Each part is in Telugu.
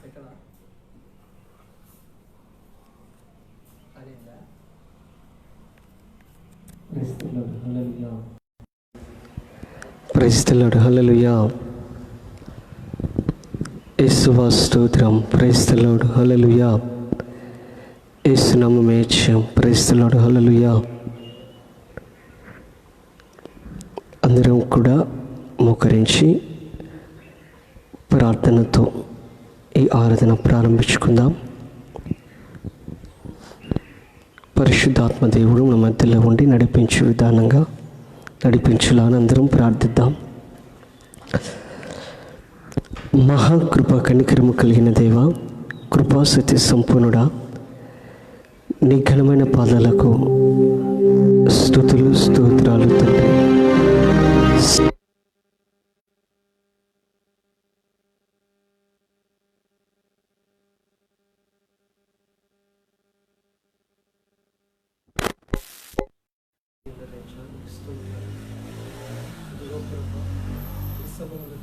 ఎక్కడ అదేందా? ప్రైజ్ ది లార్డ్, హల్లెలూయా. యేసువా స్తోత్రం. ప్రైజ్ ది లార్డ్, హల్లెలూయా. యేసు నామమున జయం. ప్రైజ్ ది లార్డ్, హల్లెలూయా. అందరం కూడా మోకరించి ప్రార్థనతో ఈ ఆరాధన ప్రారంభించుకుందాం. పరిశుద్ధాత్మ దేవుడు మన మధ్యలో ఉండి నడిపించే విధానంగా నడిపించాలని అందరం ప్రార్థిద్దాం. మహాకృప కనికరము కలిగిన దేవ, కృపా సత్య సంపూర్ణుడా, నీ ఘనమైన పాదాలకు స్తుతులు స్తోత్రాలు తండ్రి.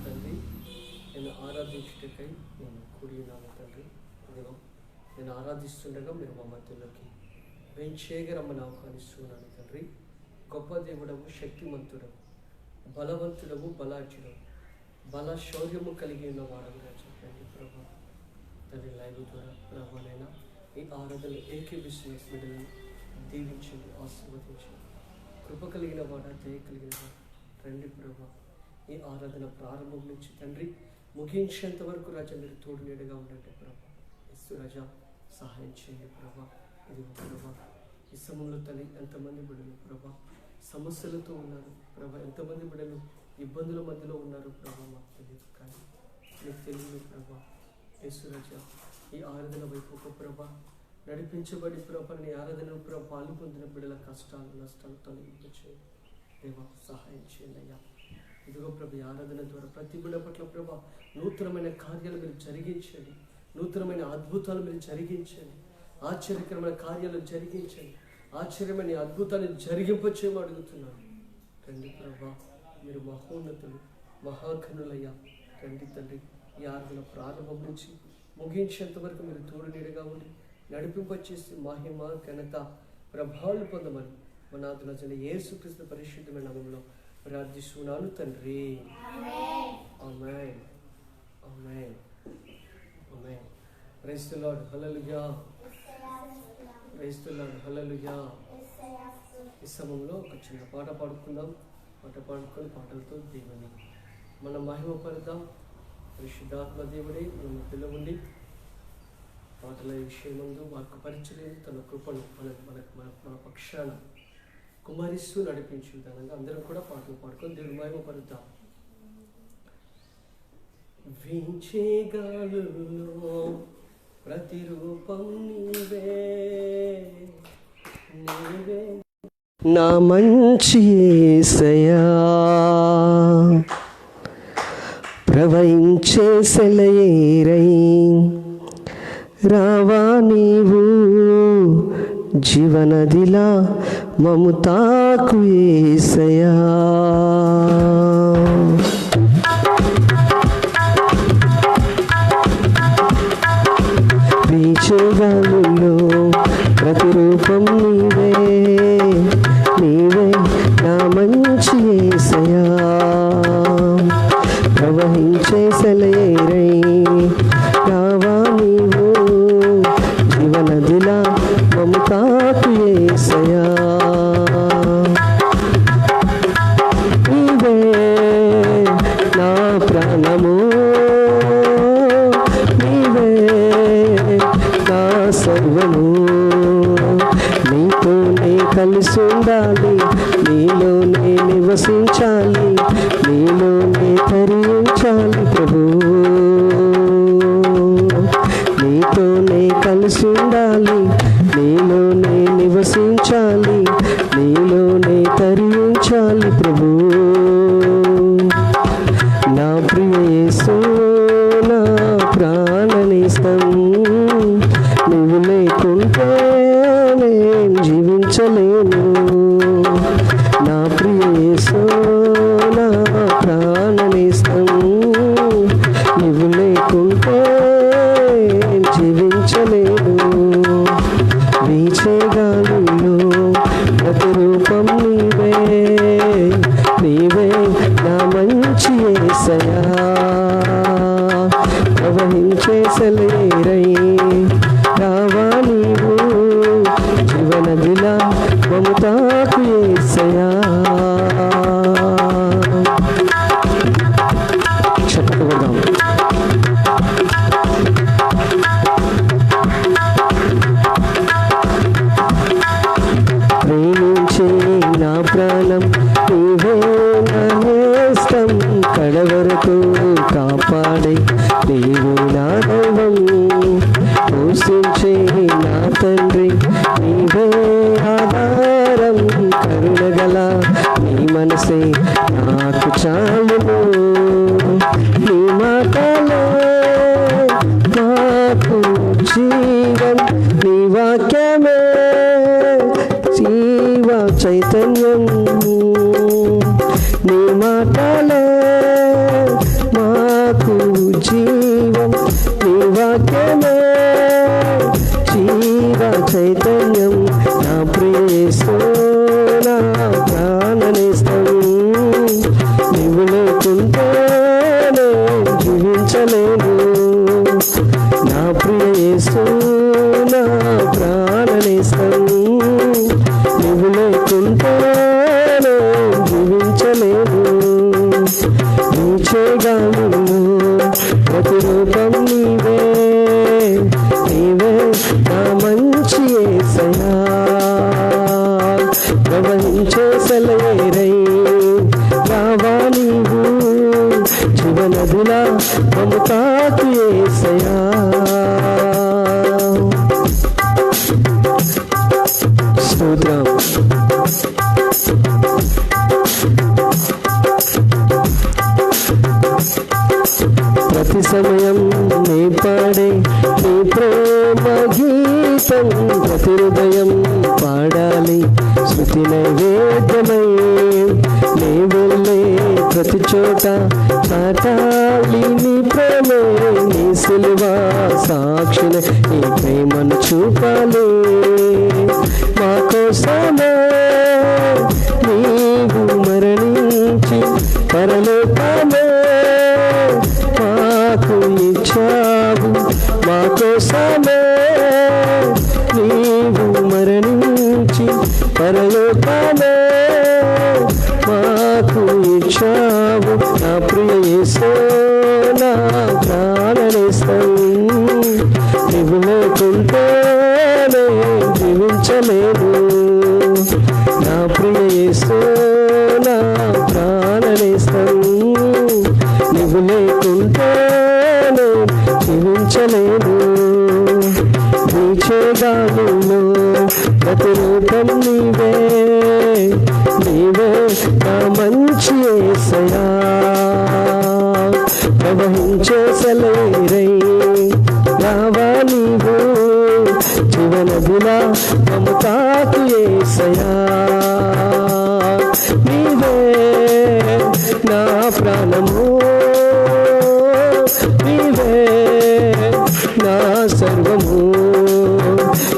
తండ్రి, నేను ఆరాధించుటకై నేను కూడి ఉన్నాను తండ్రి. ఇదిగో నేను ఆరాధిస్తుండగా మీరు మా మధ్యలోకి చేయగరమ్మని ఆహ్వానిస్తున్నాను తండ్రి. గొప్ప దేవుడవు, శక్తిమంతుడవు, బలవంతుడవు, బలాఢ్యుడవు, బల శౌర్యము కలిగి ఉన్న వాడవుగా చెప్పండి ప్రభా. తండ్రి లైవ్ ద్వారా ప్రభానైనా ఈ ఆరాధన ఏకీవిస్తున్న బిడ్డలను దీవించండి, ఆశీర్వదించండి. కృప కలిగిన వాడ, దయ కలిగిన వాడ రండి ప్రభా. ఈ ఆరాధన ప్రారంభం నుంచి తండ్రి ముగించేంత వరకు రాజా మీరు తోడు నీడగా ఉండండి ప్రభా. యేసు రాజా సహాయం చేయండి ప్రభా. ఇది ప్రభా, ఈ సమయంలో తల్లి ఎంతమంది బిడ్డలు ప్రభా సమస్యలతో ఉన్నారు ప్రభా, ఎంతమంది బిడ్డలు ఇబ్బందుల మధ్యలో ఉన్నారు ప్రభా, మాకు తెలియదు కానీ మీకు తెలియదు ప్రభా. యేసు రాజా ఈ ఆరాధన వైపు ఒక ప్రభా నడిపించబడి ప్రభా నీ ఆరాధన ప్రభా పాలు పొందిన బిడ్డల కష్టాలు నష్టాలు తొలగించేయండి దేవా, సహాయం చేయండి అయ్యా. ఇదిగో ప్రభు ఆరాధన ద్వారా ప్రతి బిడ్డ పట్ల ప్రభా నూతనమైన కార్యాలు మీరు జరిగించండి, నూతనమైన అద్భుతాలు మీరు జరిగించండి, ఆశ్చర్యకరమైన కార్యాలు జరిగించండి, ఆశ్చర్యమైన అద్భుతాన్ని జరిగింపచేయమని అడుగుతున్నాను. రండి ప్రభా, మీరు మహోన్నతులు, మహాఘనులయ్యా. రండి తండ్రి, ఈ ఆరాధన ప్రారంభం నుంచి ముగించేంత వరకు మీరు తోడు నీడగా ఉండి నడిపింపచేసి మహిమ ఘనత ప్రభావాలు పొందమని మన నాథుని యేసుక్రీస్తు పరిశుద్ధమైన నామములో ప్రార్థిస్తున్నాను తండ్రి. ఆమేన్, ఆమేన్, ఆమేన్. ప్రైజ్ ది లార్డ్, హల్లెలూయా. ప్రైజ్ ది లార్డ్, హల్లెలూయా. ఈ సమయంలో ఒక చిన్న పాట పాడుకుందాం. పాట పాడుకొని పాటలతో దేవుని మన మహిమపడదాం. పరిశుద్ధాత్మ దేవుడే మన మధ్యలో ఉండి పాటల విషయమందు వారికి పరిచయం తన కృపను మన పక్షాన కుమారిస్తూ నడిపించే విధానంగా అందరం కూడా పాటలు పాడుకొని దేవుని మహిమపడదాం. వీంచేగాలులో ప్రతిరూపం నీవే, నీవే నా మంచి యేసయ్యా, ప్రవహించే సెలయేరై రావా నీవు, జీవనదిలా మము తాకు యేసయ్యా. వీచేగాలులో ప్రతిరూపం నీవే, నీవే నా మంచి యేసయ్యా, ప్రవహించే సెలయేరై రావా నీవు, జీవనదిలా మము తాకు యేసయ్యా. నీవే నా ప్రాణము, నీవే నా సర్వము, నీతోనే కలిసి ఉండాలి, నీలోనే నివసించాలి, నీలోనే తరించాలి ప్రభు, నీతోనే కలిసి ఉండాలి, నీలోనే నివసించాలి, నీలోనే తరించాలి ప్రభు. నా ప్రియ యేసు నా ప్రాణనేస్తం, నువ్వు లేకుంటే నేను జీవించలేను. నా ప్రియ యేసు నా ప్రాణనేస్తం, నువ్వు లేకుంటే కడవరకు కాపాడే నీవు నా దైవం, పోషించే నా తండ్రి నీవే ఆధారం, కరుణగల నీ మనసే నాకు చాలును, నీ మాటలే నాకు జీవం, నీ వాక్యమే జీవ చైతన్యం, నీ మాటలే మాకు జీవం, నీ వాక్యమే జీవ చైతన్యం, నా ప్రియేసు నా ప్రాణనేస్తం, నీవు లేకుంటే జీవించలేను, నా ప్రియేసు నా ప్రాణనేస్తం, నీవు లేకుంటే జీవించలేను, నీ చేయగలను ప్రతిరూపం నీవే, నీవే నా మంచి యేసయ్యా, ప్రవహించే సెలయేరై రావా నీవు, జీవనదిలా మమ్ము తాకి యేసయ్యా. స్తోత్రం. ప్రతి సమయం నీ పాడే నీ ప్రేమ గీతం, ప్రతి హృదయం పాడాలి శృతి నైవేద్యమై, నీ వెళ్ళే ప్రతి చోట చాటాలి నీ ప్రేమే, నీ సిలువ సాక్షిన నీ ప్రేమను చూపాలి, మా కోసమే నీవు మరణించి పరలోకమే మాకు ఇచ్చావు, మా కోసమే నీవు మరణించి పరలోకమే మాకు ఇచ్చావు, నా ప్రియ యేసు నా ప్రాణనేస్తం, నీవు లేకుంటే జీవించలేను, నా ప్రియ యేసు నా ప్రాణనేస్తం, నీవు లేకుంటే జీవించలేను, నీ చేయగలను ప్రతిరూపం నీవే, నీవే నా మంచి యేసయ్యా, ప్రవహించే సెలయేరై రావా నీవు, జీవనదిలా మమ్ము తాకి యేసయ్యా, నీవే నా ప్రాణము, నీవే నా సర్వము,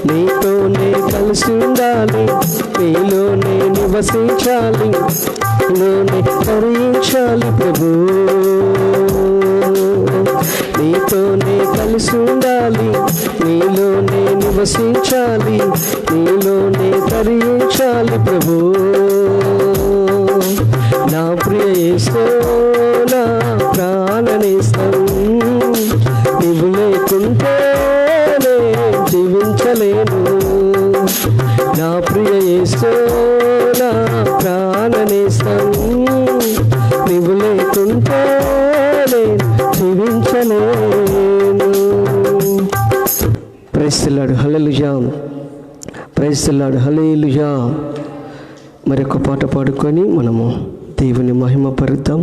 నీతోనే కలిసి ఉండాలి, నీలోనే నివసించాలి, నీలోనే తరించాలి ప్రభు, నీతోనే కలిసి ఉండాలి, నీలోనే నివసించాలి, నీలోనే తరించాలి ప్రభు, నా ప్రియ యేసు నా ప్రాణనేస్తం, నీవు లేకుంటే జీవించలేను, నా ప్రియ యేసు నా ప్రాణనేస్తం, నీవు లేకుంటే జీవించలేను. ప్రైజ్ ది లార్డ్, హల్లెలూయా, ప్రైజ్ ది లార్డ్, హల్లెలూయా. మరొక పాట పాడుకొని మనము దేవుని మహిమ పరుద్దాం.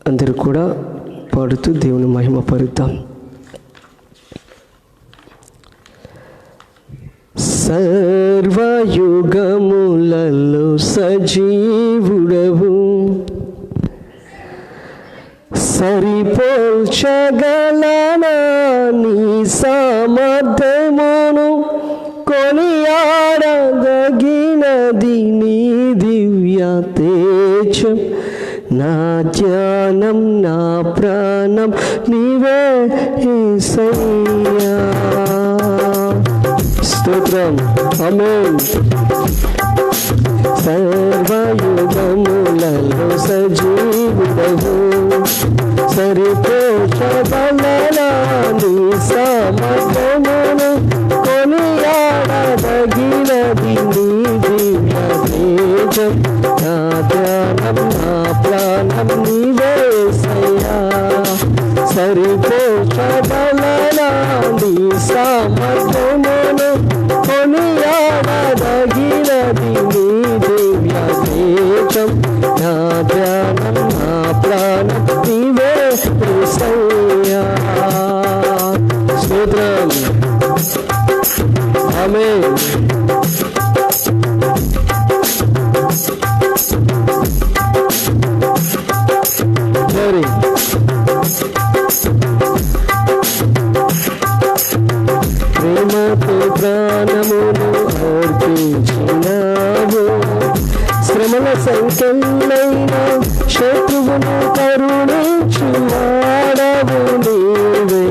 అందరూ కూడా పాడుతూ దేవుని మహిమ పరుద్దాం. సర్వయుగములలో సజీవుడవు, సరిపోల్చగలనా నీ సామర్థ్యమును, కొనియాడదగినది నీ దివ్య తేజం, నా ధ్యానం నా ప్రాణం నీవే యేసయ్యా. స్తోత్రం, ఆమేన్. సర్వయుగములలో సజీవుడవు, సరిపోషబలనా నీ సామర్థ్యమును, కొనియాడదగినది నీ దివ్య తేజం, నా ధ్యానం నా ప్రాణం నీవే సరిపోచగలనా నీ సామర్థ్యమును కొనియాడదగినది నీ దివ్య తేజం నా ధ్యానం నా ప్రాణం నీవే యేసయ్యా స్తోత్రం ఆమేన్ ప్రేమతో ప్రాణమును అర్పించినావు శ్రమల సంఖ్యలైన శత్రువును కరుణించువాడవు నీవే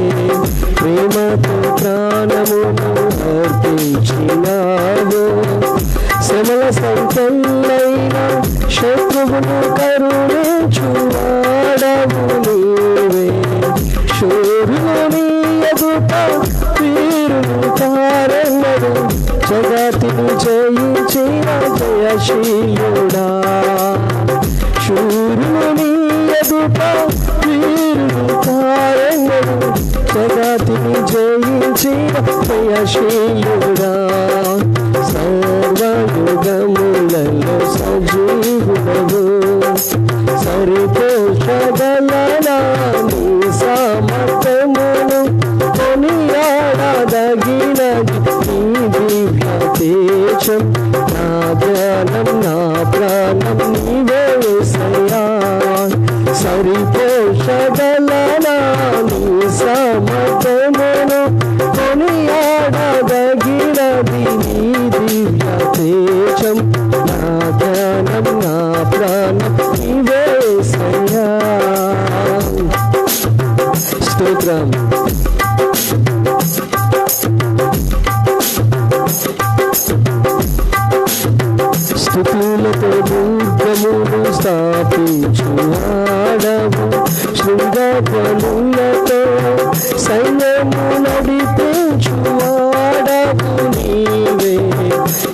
ప్రేమతో ప్రాణమును అర్పించినావు శ్రమల సంఖ్యలైన శత్రువును కరుణించువాడవు నీవే శూరుని ఎదుట వీరుని కారెన్నడు జగతిని జయించిన జయశీలుడా శూరుని ఎదుట వీరుని కారెన్నడు జగతిని జయించిన జయశీలుడా సర్వయుగములలో సజీవుడవు సరిపోచగలనా నీ సామర్థ్యమును కొనియాడదగినది నీ దివ్య తేజం నా ధ్యానం నా ప్రాణం నీవే యేసయ్యా సరిపోచగలనా నీ సామర్థ్యమును కొనియాడదగినది నీ దివ్య తేజం నా ధ్యానం నా ప్రాణం నీవే యేసయ్యా స్తోత్రం స్తుతులతో దుర్గమును స్థాపించువాడవు శృంగపలులతో సైన్యము నడిపించువాడవు నీవే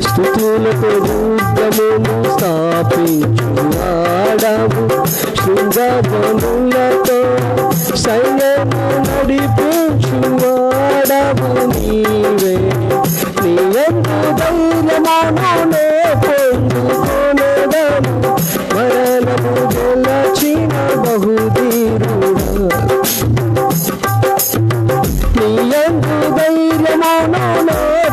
స్తుతులతో దుర్గమును స్థాపించువాడవు శృంగపలులతో సైన్యము నడిపించువాడవు నీవే నీ యందు ధైర్యమునే పొందుకొనెదను మరణము గెలచిన బహుధీరుడా నీ యందు ధైర్యమునే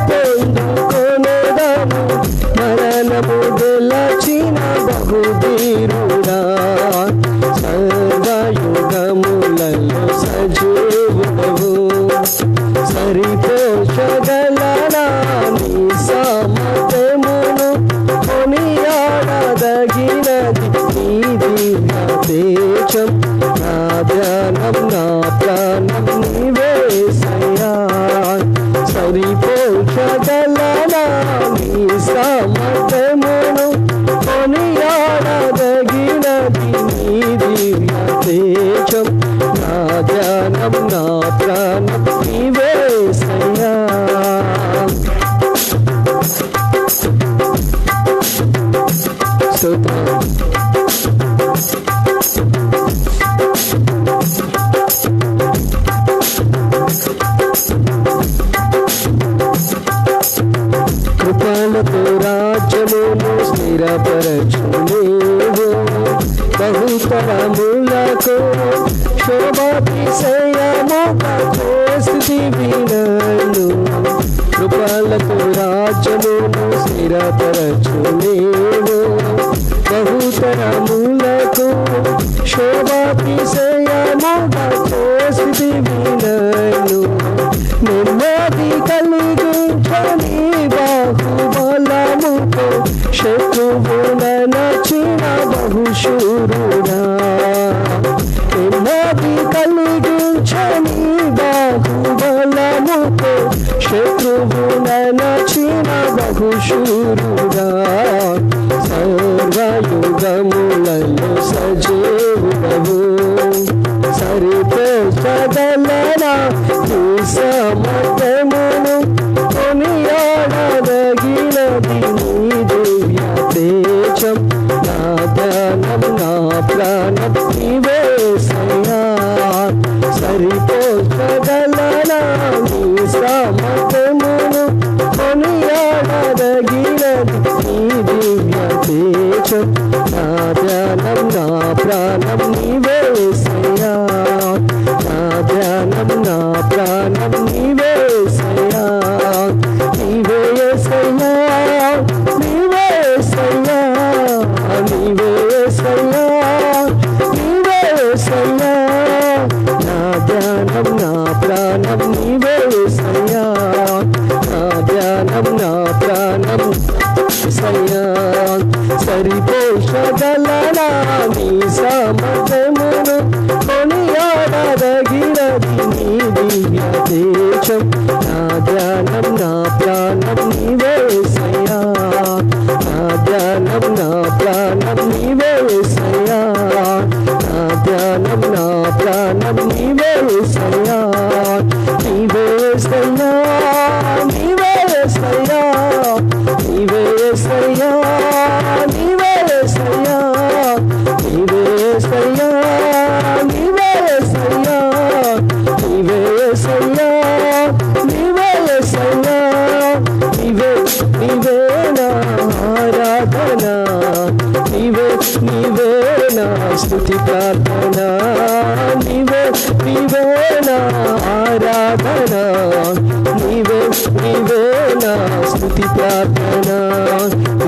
పొందుకొనెదను మరణము గెలచిన బహుధీరుడా సర్వయుగములలో సజీవుడవు సరిపోచగలనా నీ సామర్థ్యమును కొనియాడదగినది నీ దివ్య తేజం నా ధ్యానం నా ప్రాణం నీవే యేసయ్యా సరిపోచగలనా నీ సామర్థ్యమును కొనియాడదగినది నీ దివ్య తేజం నా ధ్యానం నా ప్రాణం నీవే యేసయ్యా స్తోత్రం కృపలతో రాజ్యమును స్థిరపరచులేవు బహుతరములకు శోభాతిశయముగా చేసితివి నన్ను కృపలతో రాజ్యమును స్థిరపరచులేవు బహుతరములకు శోభాతిశయముగా చేసితివి నన్ను నెమ్మది కలిగించని బాహుబలముతో శత్రువుల నచిన బహుశూరుడా నెమ్మది కలిగించని బాహుబలముతో శత్రువుల నచిన బహుశూరుడా సర్వయుగములలో సజీవుడవు సరిపోచగలనా నీ సామర్థ్యమును కొనియాడదగినది నీ దివ్య తేజం నా ధ్యానం నా ప్రాణం నీవే యేసయ్యా తేజం నా ధ్యానం నా ప్రాణం నీవే యేసయ్యా నా ధ్యానం నా ప్రాణం నీవే యేసయ్యా నా ధ్యానం నా ప్రాణం నీవే యేసయ్యా నీవే యేసయ్యా నీవే యేసయ్యా నీవే యేసయ్యా నీవే యేసయ్యా నీవే యేసయ్యా నీవే యేసయ్యా నీవే యేసయ్యా నీవే యేసయ్యా నీవే నీవే నా ఆరాధన నీవే నీవే నా స్తుతి ప్రార్థన నీవే నీవే నా ఆరాధన నీవే నీవే నా స్తుతి ప్రార్థన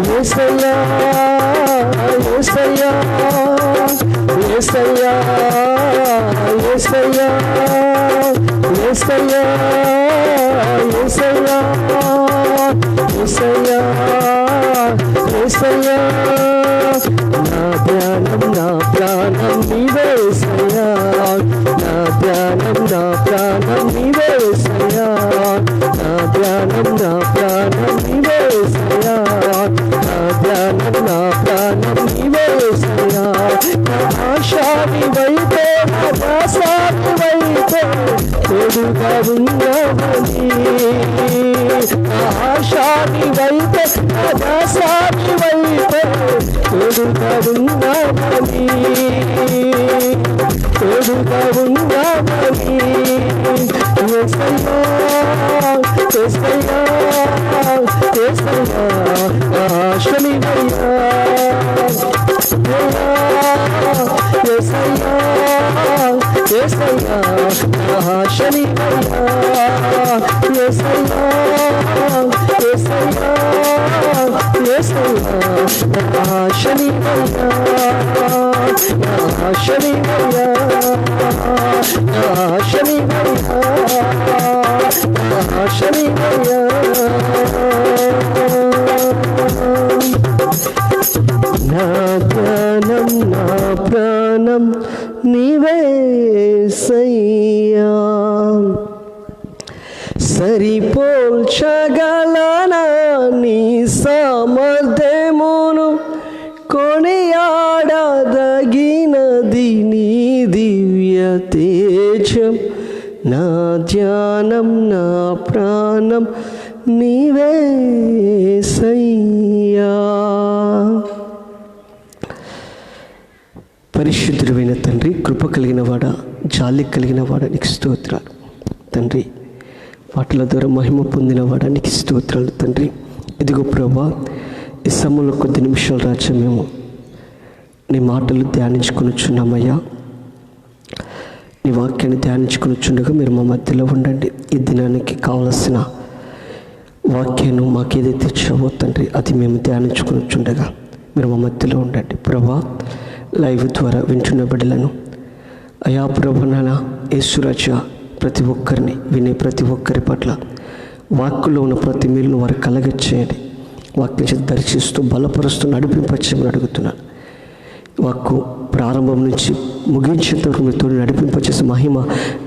యేసయ్యా యేసయ్యా యేసయ్యా యేసయ్యా యేసయ్యా యేసయ్యా యేసయ్యా యేసయ్యా నా ధ్యానం నా ప్రాణం నీవే యేసయ్యా నా ధ్యానం నా ప్రాణం నీవే యేసయ్యా నా ధ్యానం నా ప్రాణం నీవే యేసయ్యా నా ధ్యానం నా ప్రాణం నీవే యేసయ్యా నా ఆశా నీవైతే నా ధ్యాస నీవైతే తోడుగా ఉన్నావని నా ఆశా నీవైతే నా ధ్యాస నీవైతే తోడుగా ఉన్నావని తోడుగా ఉన్నావని యేసయ్యా యేసయ్యా యేసయ్యా ఆశ నీవయ్యా యేసయ్యా యేసయ్యా ఆశ నీవయ్యా యేసయ్యా యేసయ్యా యేసయ్యా ఆశ నీవయ్యా ఆశ నీవయ్యా ఆశ నీవయ్యా ఆశ నీవయ్యా నా ధ్యానం నా ప్రాణం నీవే యేసయ్యా సరిపోల్చగలనా నీ సామర్థ్యమును కొనియాడదగినది నీ దివ్య తేజం నా ధ్యానం నా ప్రాణం నీవే యేసయ్యా పరిశుద్ధుడైన తండ్రి కృప కలిగిన వాడ జాలి కలిగిన వాడ నీకు స్తోత్రాలు తండ్రి వాటిల ద్వారా మహిమ పొందిన వాడ నీకు స్తోత్రాలు తండ్రి ఇదిగో ప్రభా ఈ సమయంలో కొద్ది నిమిషాలు రాజ్యం మేము నీ మాటలు ధ్యానించుకొనిచున్నామయ్యా నీ వాక్యాన్ని ధ్యానించుకొనిచుండగా మీరు మా మధ్యలో ఉండండి ఈ దినానికి కావలసిన వాక్యాన్ని మాకు ఏదైతే ఇచ్చావో తండ్రి అది మేము ధ్యానించుకొనిచుండగా మీరు మా మధ్యలో ఉండండి ప్రభా లైవ్ ద్వారా వింటున్న బిడ్డలను అయా ప్రభు నాన్న యేసురాజ ప్రతి ఒక్కరిని వినే ప్రతి ఒక్కరి పట్ల వాక్కులో ఉన్న ప్రతి మేలును వారు కలగచ్చేయండి వాక్యం చేత దర్శిస్తూ బలపరుస్తూ నడిపింపచేయమని అడుగుతున్నాను వాక్కు ప్రారంభం నుంచి ముగించేంత వరకు మీతో నడిపింపచేసే మహిమ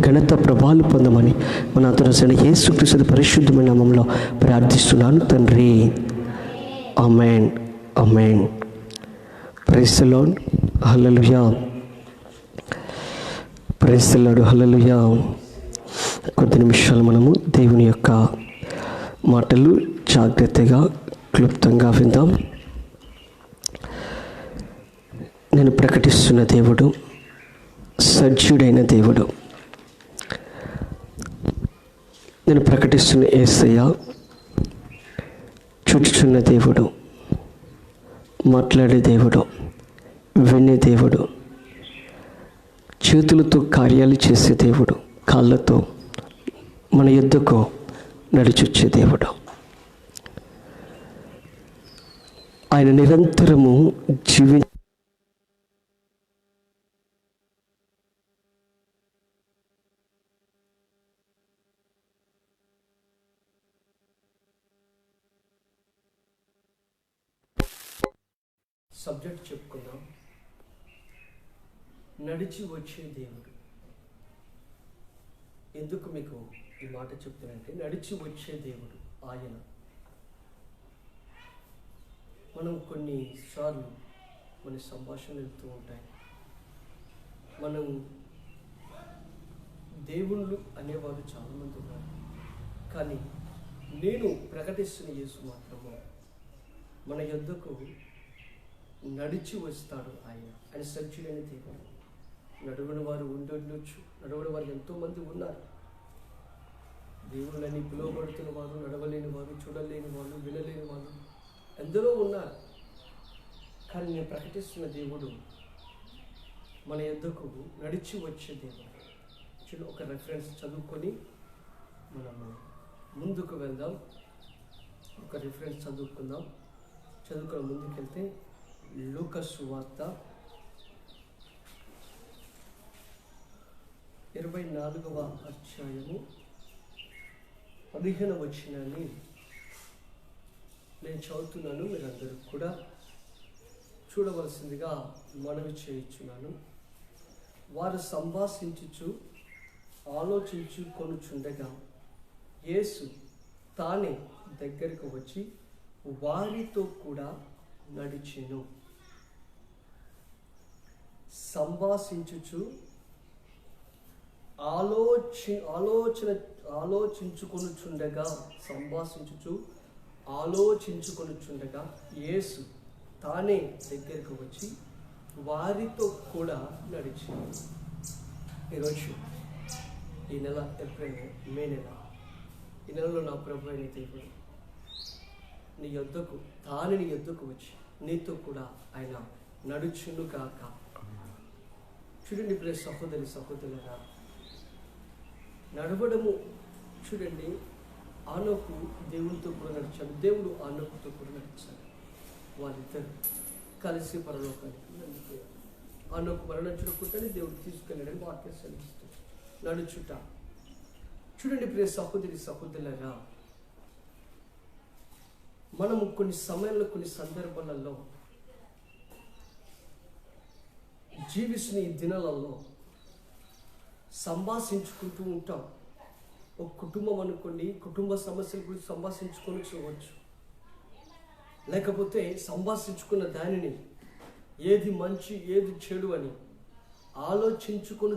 ఘనత ప్రభావాలు పొందమని మన అతను యేసుక్రీస్తు పరిశుద్ధమైన నామములో ప్రార్థిస్తున్నాను తండ్రి ఆమేన్ ఆమేన్ ప్రైజ్ ది లార్డ్ హల్లెలూయా ప్రైజ్ ది లార్డ్ హల్లెలూయా కొద్ది నిమిషాలు మనము దేవుని యొక్క మాటలు జాగ్రత్తగా క్లుప్తంగా విందాం. నేను ప్రకటిస్తున్న దేవుడు సజ్జుడైన దేవుడు. నేను ప్రకటిస్తున్న యేసయ్య చూచుచున్న దేవుడు, మాట్లాడే దేవుడు, వినే దేవుడు, చేతులతో కార్యాలు చేసే దేవుడు, కాళ్ళతో మన యుద్ధకు నడిచొచ్చే దేవుడు. ఆయన నిరంతరము సబ్జెక్ట్ చెప్పుకుందాం. నడిచి వచ్చే దేవుడు. ఎందుకు మీకు ఈ మాట చెప్తానంటే, నడిచి వచ్చే దేవుడు ఆయన. మనం కొన్నిసార్లు మన సంభాషణలు వెళ్తూ ఉంటాయి. మనం దేవుళ్ళు అనేవారు చాలామంది ఉన్నారు, కానీ నేను ప్రకటిస్తున్న యేసు మాత్రము మన యొద్దకు నడిచి వస్తాడు. ఆయన సజ్జుడైన దేవుడు. నడువని వారు ఉండొచ్చు, నడవని వారు ఎంతోమంది ఉన్నారు. దేవుళ్ళని పిలువబడుతున్న వారు, నడవలేని వారు, చూడలేని వాళ్ళు, వినలేని వాళ్ళు ఎందరో ఉన్నారు. కానీ నేను ప్రకటిస్తున్న దేవుడు మన యొద్దకు నడిచి వచ్చే దేవుడు. ఒక రెఫరెన్స్ చదువుకొని మనము ముందుకు వెళ్దాం. ఒక రిఫరెన్స్ చదువుకుందాం. చదువుకొని ముందుకెళ్తే లూకా సువార్త 24వ అధ్యాయము 15వ వచనాన్ని నేను చదువుతున్నాను. మీరందరూ కూడా చూడవలసిందిగా మనవి చేయించున్నాను. వారు సంభాషించుచు ఆలోచించుకొనుచుండగా యేసు తానే దగ్గరకు వచ్చి వారితో కూడా నడిచెను. సంభాషించుచు ఆలోచించుకొనుచుండగా యేసు తానే దగ్గరకు వచ్చి వారితో కూడా నడిచెను. ఈరోజు ఈ నెల ఏప్రిల్, మే నెల, ఈ నెలలో నా ప్రభు అయిన దేవుడు నీ యొద్దకు వచ్చి నీతో కూడా ఆయన నడుచును కాక. చూడండి ప్రియ సహోదరులారా, నడవడము చూడండి. ఆనోకు దేవునితో కూడా నడిచాడు, దేవుడు ఆనోకుతో కూడా నడిచాడు. వాళ్ళిద్దరు కలిసి పరలోకానికి వెళ్ళిపోయారు. ఆనోకు మరణించకుండానే దేవుడు తీసుకెళ్ళాడని వాక్యం సెలవిస్తుంది. నడుచుట చూడండి ప్రియ సహోదరులారా, మనము కొన్ని సమయాల్లో, కొన్ని సందర్భాలలో జీవిస్తున్న ఈ దినాలలో సంభాషించుకుంటూ ఉంటాం. ఒక కుటుంబం అనుకోండి, కుటుంబ సమస్యల గురించి సంభాషించుకొని చూడవచ్చు. లేకపోతే సంభాషించుకున్న దానిని ఏది మంచి ఏది చెడు అని ఆలోచించుకొని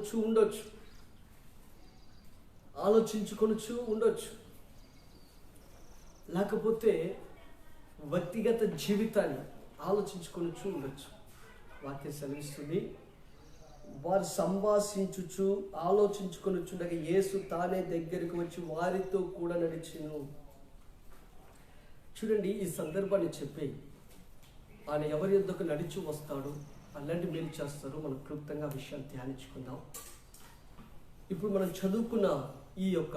ఉండొచ్చు. లేకపోతే వ్యక్తిగత జీవితాన్ని ఆలోచించుకొని ఉండొచ్చు. వాక్యం సెలవిస్తుంది, వారు సంభాషించుచు ఆలోచించుకొనుచుండగా యేసు తానే దగ్గరికి వచ్చి వారితో కూడా నడిచెను. చూడండి, ఈ సందర్భాన్ని చెప్పి ఆయన ఎవరి యొద్దకు నడిచి వస్తాడు, అలాంటి మేలు చేస్తారు. మనం క్లుప్తంగా విషయాన్ని ధ్యానించుకుందాం. ఇప్పుడు మనం చదువుకున్న ఈ యొక్క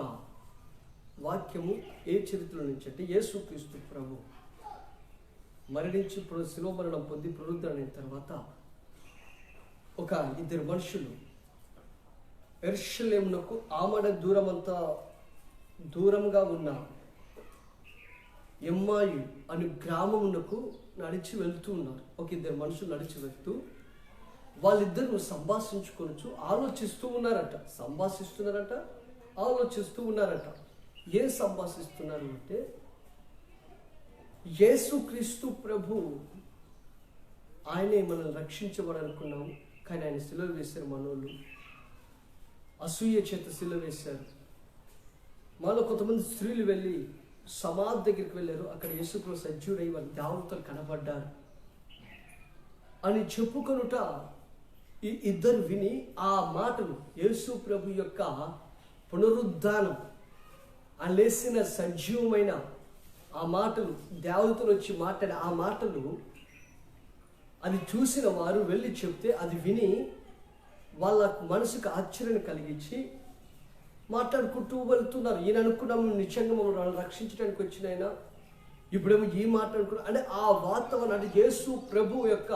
వాక్యము ఏ చరిత్రలో నుంచి అంటే, యేసుక్రీస్తు ప్రభు మరణించి శిలువ మరణం పొంది పునరుద్ధరణ తర్వాత ఒక ఇద్దరు మనుషులు యెరూషలేమునకు ఆమడ దూరంగా ఉన్న ఎమ్మాయి అనే గ్రామమునకు నడిచి వెళ్తూ ఉన్నారు. ఒక ఇద్దరు మనుషులు నడిచి వెళ్తూ వాళ్ళిద్దరు సంభాషించుకొనుచు ఆలోచిస్తూ ఉన్నారట. ఏం సంభాషిస్తున్నారు అంటే, యేసుక్రీస్తు ప్రభు ఆయనే మనల్ని రక్షించబడాలనుకున్నాము, కానీ ఆయన సిలువ వేశారు. మనోళ్ళు అసూయ చేత సిలువ వేశారు. మాలో కొంతమంది స్త్రీలు వెళ్ళి సమాధి దగ్గరికి వెళ్ళారు. అక్కడ యేసుక్రీస్తు సజ్జుడై వాళ్ళ దేవతలు కనబడ్డారు అని చెప్పుకొనుట ఈ ఇద్దరు విని ఆ మాటలు, యేసు ప్రభు యొక్క పునరుద్ధానం, ఆ లేసిన సజీవమైన ఆ మాటలు, దేవతలు వచ్చి మాట్లాడే ఆ మాటలు, అది చూసిన వారు వెళ్ళి చెప్తే అది విని వాళ్ళ మనసుకు ఆశ్చర్యాన్ని కలిగించి మాట్లాడుకుంటూ వెళ్తున్నారు. ఈయన అనుకున్నాము నిజంగా మమ్మల్ని రక్షించడానికి వచ్చిన ఆయన, ఇప్పుడేమో ఈ మాట్లాడుకున్నాం అంటే ఆ వాతావరణం, అంటే యేసు ప్రభు యొక్క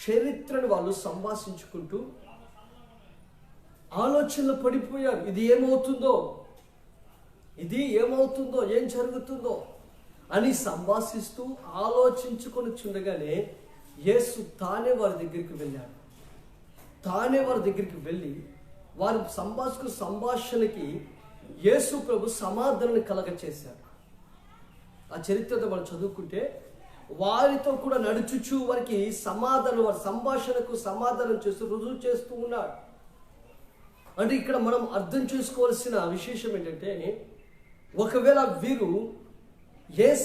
చరిత్రను వాళ్ళు సంభాషించుకుంటూ ఆలోచనలో పడిపోయారు. ఇది ఏమవుతుందో, ఏం జరుగుతుందో అని సంభాషిస్తూ ఆలోచించుకొని చుండగానే యేసు తానే వారి దగ్గరికి వెళ్ళి వారు సంభాషణకి యేసు ప్రభు సమాధానాన్ని కలగచేశాడు. ఆ చరిత్రతో మనం చదువుకుంటే వారితో కూడా నడుచుచు వారికి సమాధానం, వారి సంభాషణకు సమాధానం చేస్తూ రుజువు చేస్తూ ఉన్నాడు. అంటే ఇక్కడ మనం అర్థం చేసుకోవాల్సిన విశేషం ఏంటంటే, ఒకవేళ వీరు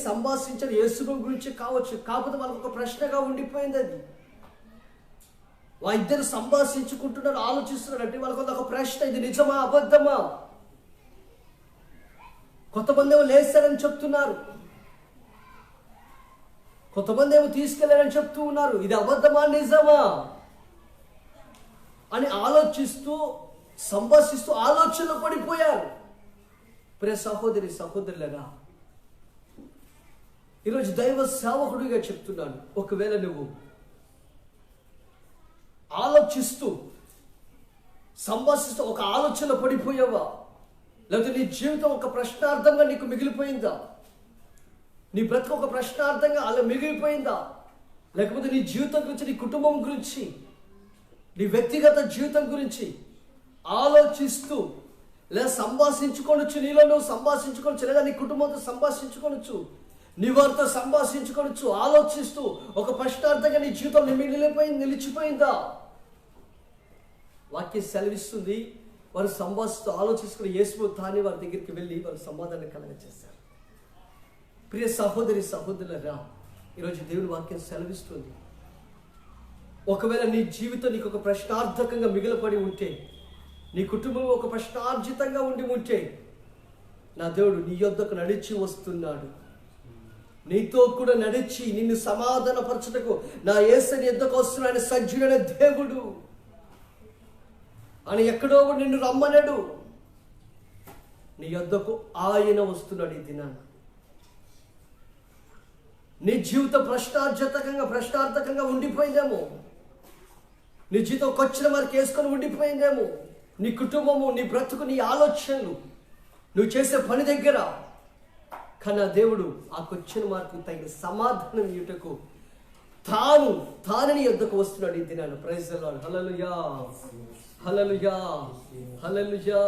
సంభాషించిన యేసు గురించి కావచ్చు, కాకపోతే వాళ్ళకు ఒక ప్రశ్నగా ఉండిపోయింది. అది ఇద్దరు సంభాషించుకుంటున్నారు, ఆలోచిస్తున్నారు అంటే వాళ్ళకు ఒక ప్రశ్న, ఇది నిజమా అబద్ధమా? కొంతమంది ఏమో లేస్తారని చెప్తున్నారు, కొంతమంది ఏమో తీసుకెళ్లారని చెప్తూ ఉన్నారు. ఇది అబద్ధమా నిజమా అని ఆలోచిస్తూ సంభాషిస్తూ ఆలోచనలో పడిపోయారు. ప్రియ సహోదరి సహోదరులరా, ఈరోజు దైవ సేవకుడిగా చెప్తున్నాను, ఒకవేళ నువ్వు ఆలోచిస్తూ సంభాషిస్తూ ఒక ఆలోచనలో పడిపోయావా, లేకపోతే నీ జీవితం ఒక ప్రశ్నార్థంగా నీకు మిగిలిపోయిందా, నీ బ్రతుకు ఒక ప్రశ్నార్థంగా అలా మిగిలిపోయిందా, లేకపోతే నీ జీవితం గురించి, నీ కుటుంబం గురించి, నీ వ్యక్తిగత జీవితం గురించి ఆలోచిస్తూ లేదా సంభాషించుకోవచ్చు, నీలో నువ్వు సంభాషించుకోవచ్చు, లేదా నీ కుటుంబంతో సంభాషించుకోవచ్చు, నీ వారితో సంభాషించుకోవచ్చు, ఆలోచిస్తూ ఒక ప్రశ్నార్థంగా నీ జీవితం నిలిచిపోయిందా? వాక్యం సెలవిస్తుంది, వారు సంభాషిస్తూ ఆలోచిస్తున్న యేసు తానే వారి దగ్గరికి వెళ్ళి వారు సమాధానం కలగచేశారు. ప్రియ సహోదరి సహోదరులరా, ఈరోజు దేవుని వాక్యం సెలవిస్తుంది, ఒకవేళ నీ జీవితం నీకు ఒక ప్రశ్నార్థకంగా మిగిలిపడి ఉంటే, నీ కుటుంబం ఒక ప్రశ్నార్జితంగా ఉంటే, నా దేవుడు నీ యొద్దకు నడిచి వస్తున్నాడు. నీతో కూడా నడిచి నిన్ను సమాధానపరచుటకు నా యేసు నీ యొద్దకు వస్తున్నాడు. ఆయన సజ్జుడైన దేవుడు, ఆయన ఎక్కడో నిన్ను రమ్మనడు, నీ యొద్దకు ఆయన వస్తున్నాడు. ఈ దినాన్ని నీ జీవితం ప్రశ్నార్థకంగా ఉండిపోయిందేమో, నీ జీవితం కొచ్చిన వారికి వేసుకొని ఉండిపోయిందేమో, నీ కుటుంబము, నీ బ్రతుకు, నీ ఆలోచనలు, నువ్వు చేసే పని దగ్గర. కానీ ఆ దేవుడు ఆ కొచ్చిన మార్కు తగిన సమాధానం ఇవ్వటకు తాను నీ యొద్దకు వస్తున్నాడు ఈ దినాన్ని. Praise the Lord. హల్లెలూయా, హల్లెలూయా, హల్లెలూయా.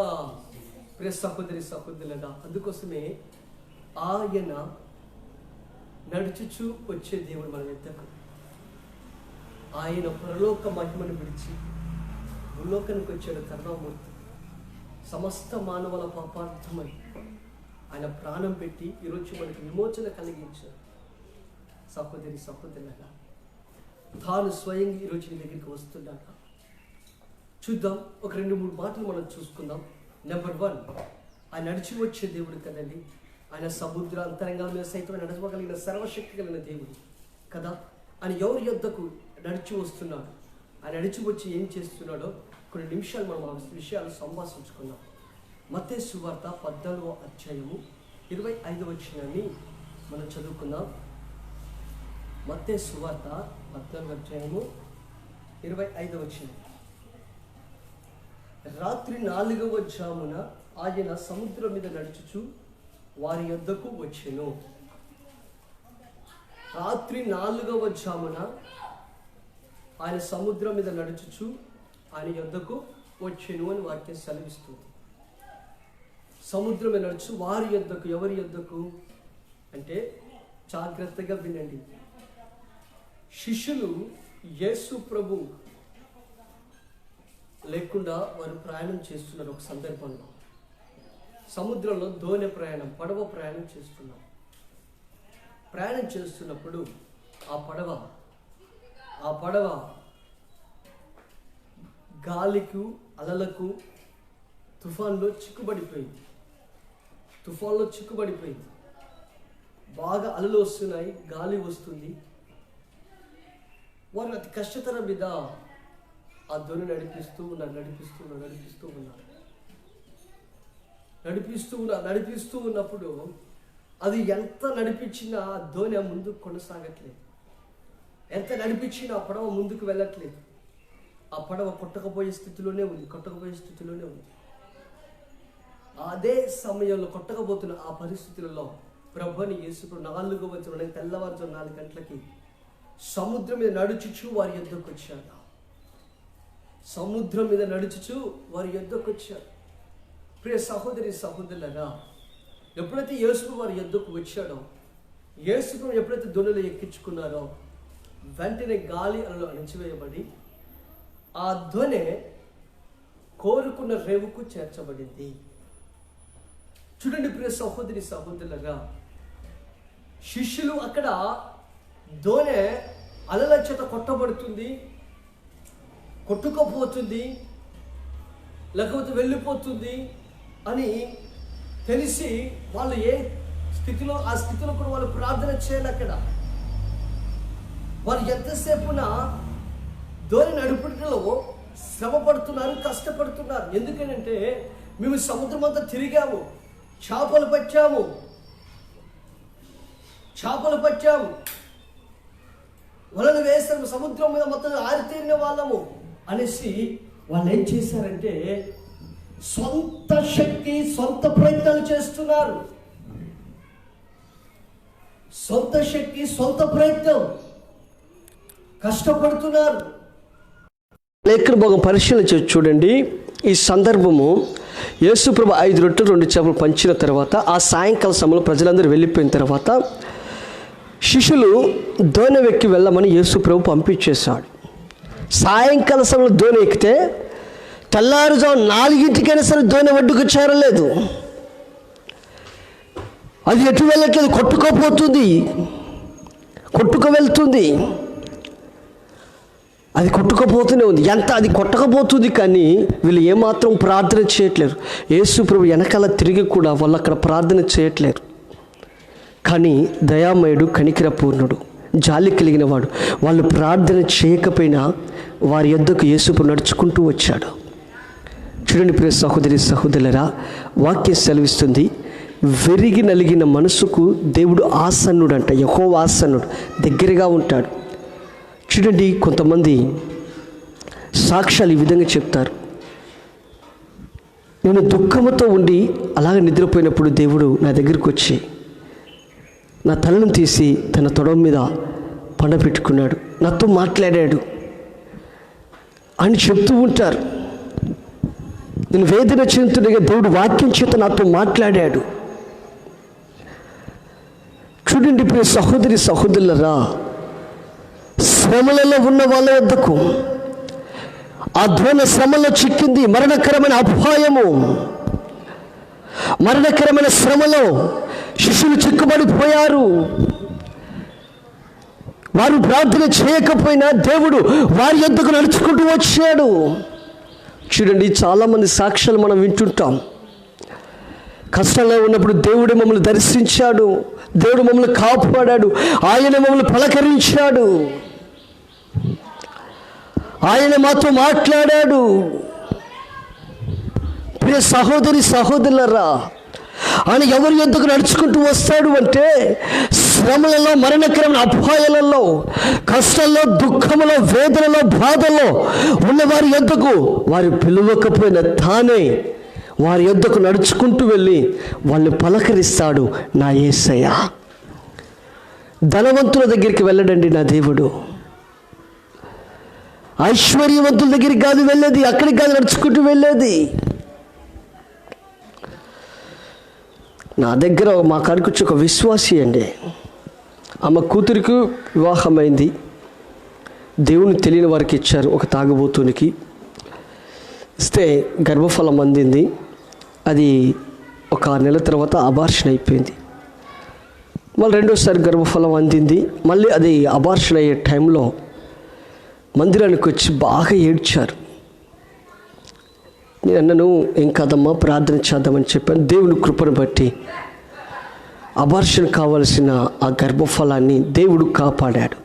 ప్రియ సహోదరి సహోదరులరా, అందుకోసమే ఆయన నడుచుచూ వచ్చే దేవుడు మన యొద్దకు. ఆయన పరలోక మహిమను విడిచి భూలోకానికి వచ్చాడు కరుణామూర్తి. సమస్త మానవుల పాపార్థమై ఆయన ప్రాణం పెట్టి ఈరోజు మనకి విమోచన కలిగించాడు. సహోదరి సహోదరులరా, తాను స్వయంగా ఈరోజు నీ దగ్గరికి వస్తున్నాక చూద్దాం. ఒక 2-3 మాటలు మనం చూసుకుందాం. నెంబర్ 1, ఆయన నడిచి వచ్చే దేవుడు కదండి. ఆయన సముద్ర అంతరంగాల మీద సైతం నడవగలిగిన సర్వశక్తి కలిగిన దేవుడు కదా. ఆయన ఎవరి యొద్దకు నడిచి వస్తున్నాడు, ఆయన నడిచి వచ్చి ఏం చేస్తున్నాడో కొన్ని నిమిషాలు మనం ఆ విషయాలు సంభాషించుకుందాం. మత్తయి సువార్త 14వ అధ్యాయము 25వ వచనాన్ని మనం చదువుకుందాం. మత్తయి సువార్త 14వ అధ్యాయము 25వ వచనం. రాత్రి 4వ జామున ఆయన సముద్రం మీద నడుచుచు వారి యొద్దకు వచ్చెను. రాత్రి 4వ జామున ఆయన సముద్రం మీద నడుచుచు ఆయన యొద్దకు వచ్చెను అని వాక్యం సెలవిస్తుంది. సముద్రం మీద నడుచు వారి యొద్దకు, ఎవరి యొద్దకు అంటే జాగ్రత్తగా వినండి. శిష్యులు యేసు ప్రభు లేకుండా వారు ప్రయాణం చేస్తున్నారు. ఒక సందర్భంలో సముద్రంలో దోణి ప్రయాణం, పడవ ప్రయాణం చేస్తున్నారు. ప్రయాణం చేస్తున్నప్పుడు ఆ పడవ గాలికు, అలలకు, తుఫాన్లో చిక్కుబడిపోయింది. బాగా అలలు వస్తున్నాయి, గాలి వస్తుంది. వారు అతి కష్టతరం మీద ఆ దోణి నడిపిస్తూ ఉన్నప్పుడు అది ఎంత నడిపించినా ఆ దోణి ముందుకు కొనసాగట్లేదు. ఎంత నడిపించినా ఆ పడవ ముందుకు వెళ్ళట్లేదు. ఆ పడవ కొట్టకపోయే స్థితిలోనే ఉంది. అదే సమయంలో కొట్టకపోతున్న ఆ పరిస్థితులలో ప్రభుని యేసు 4వ వచనం తెల్లవారుజాము 4 గంటలకి సముద్రం మీద నడుచుచు వారి యొద్దకు వచ్చాడు. ప్రియ సహోదరి సహోదరులారా, ఎప్పుడైతే యేసు వారి యొద్దకు వచ్చాడో, యేసును ఎప్పుడైతే దొనెలో ఎక్కించుకున్నారో, వెంటనే గాలి అలలో అణిచివేయబడి ఆ ధ్వని కోరుకున్న రేవుకు చేర్చబడింది. చూడండి ప్రియ సహోదరి సహోదరులారా, శిష్యులు అక్కడ దోనె అలల చేత కొట్టబడుతుంది, కొట్టుకపోతుంది, లేకపోతే వెళ్ళిపోతుంది అని తెలిసి వాళ్ళు ఏ స్థితిలో, ఆ స్థితిలో కూడా వాళ్ళు ప్రార్థన చేయాలి. అక్కడ వాళ్ళు ఎంతసేపున ధోని నడుపుటలో శ్రమ పడుతున్నారు, కష్టపడుతున్నారు. ఎందుకంటే మేము సముద్రం అంతా తిరిగాము, చేపలు పట్టాము, వలలు వేసాము, సముద్రం మీద మొత్తం ఆరితేరిన వాళ్ళము అనేసి వాళ్ళు ఏం చేశారంటే సొంత శక్తి, సొంత ప్రయత్నాలు చేస్తున్నారు. సొంత శక్తి, సొంత ప్రయత్నం, కష్టపడుతున్నారు. లేఖన భాగం పరిశీలన చేసి చూడండి. ఈ సందర్భము యేసుప్రభు 5 రొట్టెలు 2 చేపలు పంచిన తర్వాత, ఆ సాయంకాల సమయంలో ప్రజలందరూ వెళ్ళిపోయిన తర్వాత శిష్యులు దోణి ఎక్కి వెళ్ళమని యేసుప్రభు పంపించేశాడు. సాయంకాల సమయంలో దోణి ఎక్కితే తెల్లారుజాము 4 సరే దోణి ఒడ్డుకు చేరలేదు. అది ఎటు వెళ్ళట్లేదు, కొట్టుకు వెళ్తుంది. అది కొట్టుకుపోతూనే ఉంది. అది కొట్టకపోతుంది, కానీ వీళ్ళు ఏమాత్రం ప్రార్థన చేయట్లేరు. యేసుప్రభు వెనకాల తిరిగి కూడా వాళ్ళు అక్కడ ప్రార్థన చేయట్లేరు. కానీ దయామయుడు, కనికరపూర్ణుడు, జాలి కలిగిన వాడు, వాళ్ళు ప్రార్థన చేయకపోయినా వారి యొద్దకు యేసుప్రభు నడుచుకుంటూ వచ్చాడు. చూడండి ప్రియ సహోదరి సహోదరులారా, వాక్యం సెలవిస్తుంది, విరిగి నలిగిన మనసుకు దేవుడు ఆసన్నుడు అంట. యెహోవా ఆసన్నుడు, దగ్గరగా ఉంటాడు. చూడండి, కొంతమంది సాక్ష్యాలు ఈ విధంగా చెప్తారు. నేను దుఃఖంతో ఉండి అలాగే నిద్రపోయినప్పుడు దేవుడు నా దగ్గరికి వచ్చి నా తలను తీసి తన తొడ మీద పండబెట్టుకున్నాడు, నాతో మాట్లాడాడు అని చెప్తూ ఉంటారు. నేను వేదన చెందుతుండగా దేవుడు వాక్యం చేత నాతో మాట్లాడాడు. చూడండి ప్రియ సహోదరి సహోదరులారా, శ్రమలలో ఉన్న వాళ్ళ వద్దకు ఆ ధ్వని శ్రమలో చిక్కింది. మరణకరమైన అపాయము, మరణకరమైన శ్రమలో శిష్యులు చిక్కుబడిపోయారు. వారు ప్రార్థన చేయకపోయినా దేవుడు వారి యొద్దకు నడుచుకుంటూ వచ్చాడు. చూడండి, చాలామంది సాక్ష్యాలు మనం వింటుంటాం. కష్టంలో ఉన్నప్పుడు దేవుడు మమ్మల్ని దర్శించాడు, దేవుడు మమ్మల్ని కాపాడాడు, ఆయన మమ్మల్ని పలకరించాడు, ఆయన మాతో మాట్లాడాడు. ప్రియ సహోదరి సహోదరులారా, ఆయన ఎవరి యొద్దకు నడుచుకుంటూ వస్తాడు అంటే శ్రమలలో, మరణకరమైన అపాయాలలో, కష్టాల్లో, దుఃఖంలో, వేదనలో, బాధల్లో ఉన్న వారి యొద్దకు వారు పిలువకపోయినా తానే వారి యొద్దకు నడుచుకుంటూ వెళ్ళి వాళ్ళని పలకరిస్తాడు నా యేసయ్య. ధనవంతుల దగ్గరికి వెళ్ళడండి నా దేవుడు, ఐశ్వర్యవంతుల దగ్గరికి కాదు వెళ్ళేది, అక్కడికి కాదు నడుచుకుంటూ వెళ్ళేది. నా దగ్గర మా కాడికి వచ్చి ఒక విశ్వాసి అండి, ఆమె కూతురికి వివాహమైంది, దేవుని తెలియని వారికి ఇచ్చారు, ఒక తాగుబోతునికి ఇస్తే గర్భఫలం అందింది. అది ఒక 6 నెలల తర్వాత అబార్షన్ అయిపోయింది. మళ్ళీ రెండోసారి గర్భఫలం అందింది. మళ్ళీ అది అబార్షన్ అయ్యే టైంలో మందిరానికి వచ్చి బాగా ఏడ్చారు. నేను అన్నను, ఏం కాదమ్మా, ప్రార్థన చేద్దామని చెప్పాను. దేవుని కృపను బట్టి అబార్షన్ కావలసిన ఆ గర్భఫలాన్ని దేవుడు కాపాడాడు.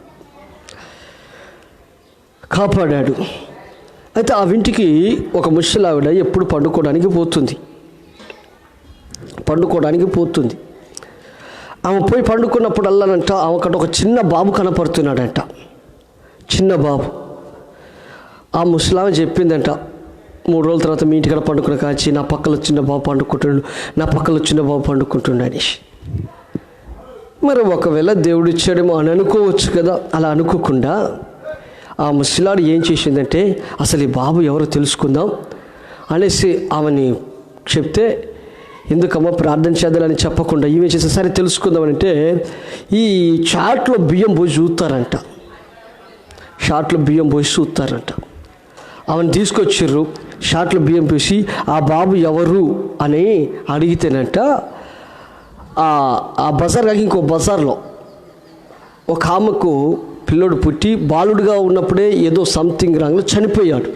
అయితే ఆ ఇంటికి ఒక ముసలావిడ ఎప్పుడు పండుకోవడానికి పోతుంది. ఆమె పోయి పండుకున్నప్పుడల్లానంట ఆమెకట ఒక చిన్న బాబు కనపడుతున్నాడంట, చిన్న బాబు. ఆ ముసలామె చెప్పిందంట, 3 రోజుల తర్వాత మీ ఇంటికాడ పండుకున్న కాచి నా పక్కలో చిన్న బాబు పండుకుంటుండు అనేసి. మరి ఒకవేళ దేవుడు ఇచ్చాడేమో అని అనుకోవచ్చు కదా. అలా అనుకోకుండా ఆ ముసలాడు ఏం చేసిందంటే, అసలు ఈ బాబు ఎవరో తెలుసుకుందాం అనేసి ఆమెని చెప్తే ఎందుకమ్మా ప్రార్థన చేద్దాలని చెప్పకుండా ఈమె చేస్తే సరే తెలుసుకుందామనంటే ఈ చాట్లో బియ్యం పోసి చూస్తారంట. షాట్లో బియ్యం పోసి చూస్తారంట. ఆమెను తీసుకొచ్చిర్రు, షాట్లో బియ్యం పోసి ఆ బాబు ఎవరు అని అడిగితేనంట ఆ బజార్ కాక ఇంకో బజార్లో ఒక ఆమెకు పిల్లోడు పుట్టి బాలుడుగా ఉన్నప్పుడే ఏదో సంథింగ్ రాంగ్లో చనిపోయాడు.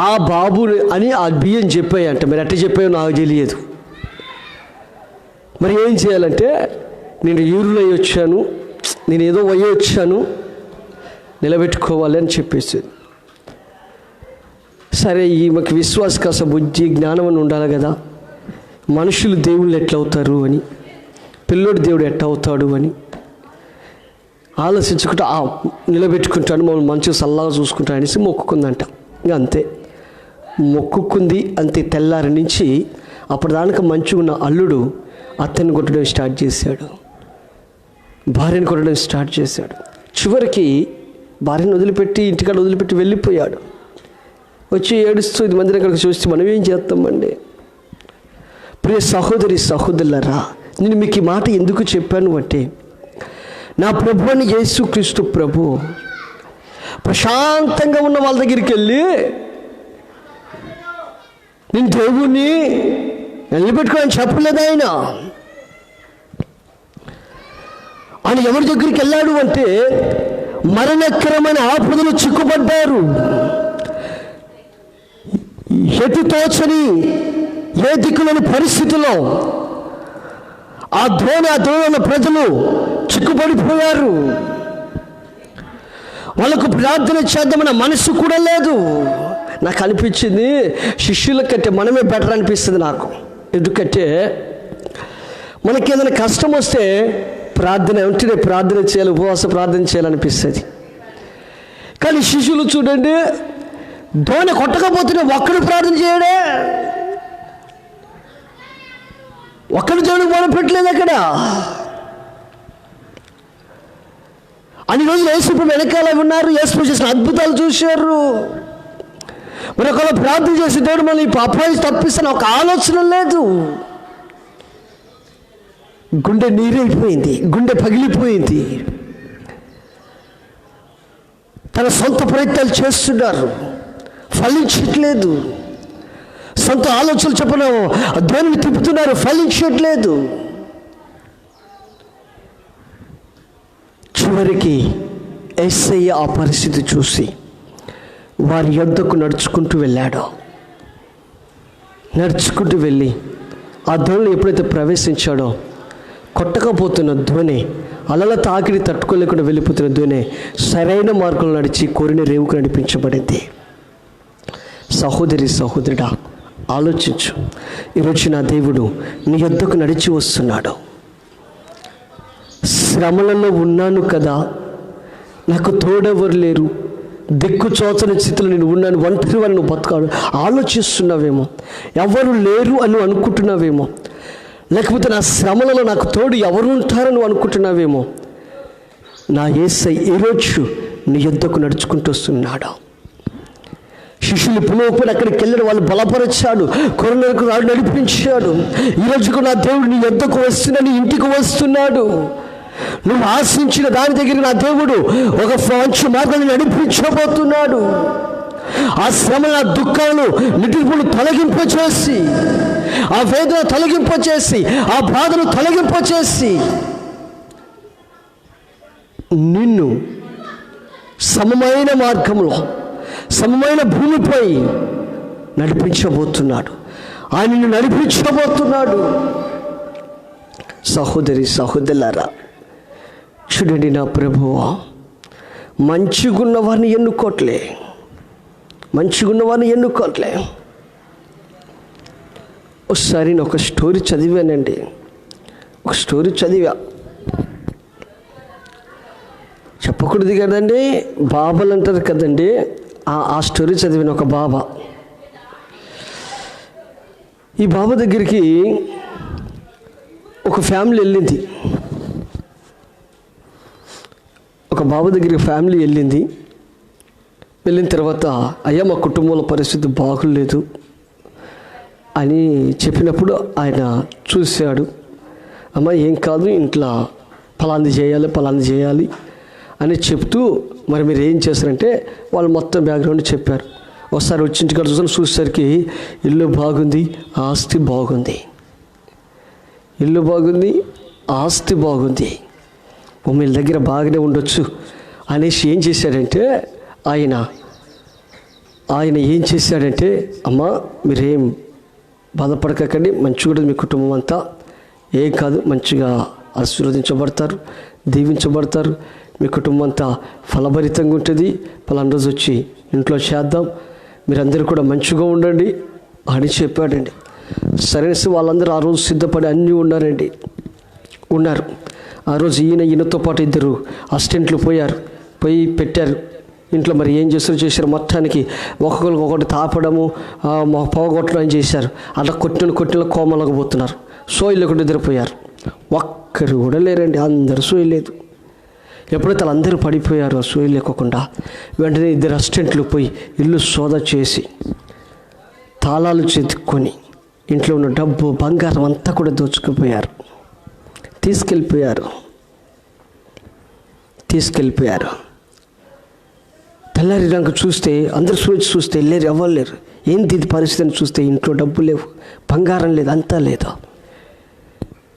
ఆ బాబు అని ఆ బియ్యం చెప్పాయంట. మరి ఎట్లా చెప్పాయో నాకు తెలియదు. మరి ఏం చేయాలంటే నేను యూరులో వచ్చాను, నేను ఏదో వయ్యి వచ్చాను, నిలబెట్టుకోవాలి అని చెప్పేసి. సరే ఈమెకి విశ్వాస బుద్ధి జ్ఞానం అని ఉండాలి కదా, మనుషులు దేవుళ్ళు ఎట్లా అవుతారు అని, పిల్లోడు దేవుడు ఎట్లా అవుతాడు అని ఆలోచించుకుంటూ నిలబెట్టుకుంటాను, మమ్మల్ని మంచిగా సల్లాగా చూసుకుంటాను అనేసి మొక్కుకుందంట. ఇంకా అంతే, మొక్కుకుంది అంతే. తెల్లారి నుంచి అప్పటిదానికి మంచిగా ఉన్న అల్లుడు అత్తని కొట్టడం స్టార్ట్ చేశాడు, భార్యను కొట్టడం స్టార్ట్ చేశాడు. చివరికి భార్యను వదిలిపెట్టి ఇంటికాడ వదిలిపెట్టి వెళ్ళిపోయాడు. వచ్చి ఏడుస్తూ 10 మంది దగ్గరకు చూస్తే మనం ఏం చేస్తామండి? ప్రియ సహోదరి సహోదరులారా, నేను మీకు ఈ మాట ఎందుకు చెప్పాను అంటే, నా ప్రభు అని యేసుక్రీస్తు ప్రభు ప్రశాంతంగా ఉన్న వాళ్ళ దగ్గరికి వెళ్ళి నేను దేవుణ్ణి నిలబెట్టుకోని చెప్పలేదు. ఆయన ఎవరి దగ్గరికి వెళ్ళాడు అంటే, మరణకరమైన ఆపదలు చిక్కుపడ్డారు, ఎటు తోచని ఏ దిక్కులేని పరిస్థితిలో ఆ ధోని ప్రజలు చిక్కుపడిపోయారు. వాళ్ళకు ప్రార్థన చేద్దామన్న మనసు కూడా లేదు. నాకు అనిపించింది శిష్యుల కంటే మనమే బెటర్ అనిపిస్తుంది నాకు. ఎందుకంటే మనకి ఏదైనా కష్టం వస్తే వెంటనే ప్రార్థన చేయాలి, ఉపవాస ప్రార్థన చేయాలనిపిస్తుంది. కానీ శిష్యులు చూడండి, ధోని కొట్టకపోతేనే ఒక్కడు ప్రార్థన చేయడే, ఒక్కడు దేవుడికి మొదలుపెట్టలేదు అక్కడ. అన్ని రోజులు యేసుప్రభు వెనకాల ఉన్నారు, యేసుప్రభు చేసిన అద్భుతాలు చూశారు. మరి ఒకవేళ ప్రార్థన చేసి దేవుడు మళ్ళీ అపాయం తప్పిస్తాను ఒక ఆలోచన లేదు. గుండె నీరైపోయింది, గుండె పగిలిపోయింది. తన సొంత ప్రయత్నాలు చేస్తున్నారు, ఫలించట్లేదు. సొంత ఆలోచనలు చెప్పడం దేవుని తిప్పుతున్నారు, ఫలించట్లేదు. చివరికి యేసయ్య ఆ పరిస్థితి చూసి వారి యొద్దకు నడుచుకుంటూ వెళ్ళాడు. నడుచుకుంటూ వెళ్ళి ఆ ధ్వనిలో ఎప్పుడైతే ప్రవేశించాడో, కొట్టకపోతున్న ధ్వని, అలల తాకిడి తట్టుకోలేకుండా వెళ్ళిపోతున్న ధ్వని సరైన మార్గంలో నడిచి కోరిన రేవుకు నడిపించబడింది. సహోదరి సహోదరుడా, ఆలోచించు. ఈరోజు నా దేవుడు నీ యొద్దకు నడిచి వస్తున్నాడు. శ్రమలలో ఉన్నాను కదా, నాకు తోడెవరు లేరు, దిక్కు చోచని స్థితిలో నేను ఉన్నాను, ఒంటరి వాళ్ళు నువ్వు బతకాడు ఆలోచిస్తున్నావేమో, ఎవరు లేరు అని అనుకుంటున్నావేమో, లేకపోతే నా శ్రమలలో నాకు తోడు ఎవరు ఉంటారని అనుకుంటున్నావేమో. నా యేసయ్య ఈరోజు నీ యొద్దకు నడుచుకుంటూ వస్తున్నాడు. శిష్యులు పిలువపోయి అక్కడికి వెళ్ళాడు, వాళ్ళు బలపరిచాడు, కొరలకు నడిపించాడు. ఈరోజు నా దేవుడు నీ యొద్దకు వస్తున్నాడు, నీ ఇంటికి వస్తున్నాడు. నువ్వు ఆశించిన దాని దగ్గర నా దేవుడు ఒక మంచి మార్గాన్ని నడిపించబోతున్నాడు. ఆ శ్రమల దుఃఖాలను నిటిపులు తొలగింపచేసి, ఆ వేదన తొలగింపచేసి, ఆ బాధను తొలగింపచేసి నిన్ను సమమైన మార్గంలో, సమమైన భూమిపై నడిపించబోతున్నాడు. ఆయన నిన్ను నడిపించబోతున్నాడు. సహోదరి సహోదరులారా, చూడండి, నా ప్రభువా మంచిగున్న వారిని ఎన్నుకోవట్లే, ఒకసారి నేను ఒక స్టోరీ చదివానండి. చెప్పకూడదు కదండి, బాబాలు అంటారు కదండి. ఆ స్టోరీ చదివిన ఒక బాబా, ఈ బాబా దగ్గరికి ఒక ఫ్యామిలీ వెళ్ళింది. ఒక బాబా దగ్గరికి ఫ్యామిలీ వెళ్ళింది. వెళ్ళిన తర్వాత అయ్యా మా కుటుంబంలో పరిస్థితి బాగులేదు అని చెప్పినప్పుడు ఆయన చూశాడు. అమ్మ ఏం కాదు, ఇంట్లో ఫలాంది చేయాలి అని చెప్తూ మరి మీరు ఏం చేస్తారంటే వాళ్ళు మొత్తం బ్యాక్గ్రౌండ్ చెప్పారు. ఒకసారి వచ్చి ఇంటికాడ చూసేసరికి ఇల్లు బాగుంది, ఆస్తి బాగుంది, ఇల్లు బాగుంది, ఆస్తి బాగుంది, వీళ్ళ దగ్గర బాగానే ఉండొచ్చు అనేసి ఏం చేశాడంటే ఆయన ఏం చేశాడంటే అమ్మ మీరేం బాధపడకండి, మంచిగా ఉంటుంది మీ కుటుంబం అంతా, ఏం కాదు, మంచిగా ఆశీర్వదించబడతారు, దీవించబడతారు, మీ కుటుంబం అంతా ఫలభరితంగా ఉంటుంది, పలానా రోజు వచ్చి ఇంట్లో చేద్దాం, మీరందరూ కూడా మంచిగా ఉండండి అని చెప్పాడండి. సరే వాళ్ళందరూ ఆ రోజు సిద్ధపడి అన్నీ ఉన్నారు. ఆ రోజు ఈయనతో పాటు 2 అసిస్టెంట్లు పోయి పెట్టారు ఇంట్లో. మరి ఏం చేశారు మొత్తానికి ఒకటి తాపడము పోగొట్టడం అని చేశారు. అట్లా కొట్టిన కోమలకు పోతున్నారు. సోయిలేకుండా నిద్రపోయారు. ఒక్కరు కూడా లేరండి, అందరూ సోయలేదు. ఎప్పుడైతే వాళ్ళందరూ పడిపోయారో సోయి లేకోకుండా వెంటనే 2 అసిస్టెంట్లు పోయి ఇల్లు సోదా చేసి తాళాలు చెతుక్కొని ఇంట్లో ఉన్న డబ్బు బంగారం అంతా కూడా తీసుకెళ్ళిపోయారు. తెల్లారినాక చూస్తే అందరు చూస్తే లేరు, ఎవరు లేరు. ఏంటి ఇది పరిస్థితిని చూస్తే ఇంట్లో డబ్బు లేవు, బంగారం లేదు, అంతా లేదు.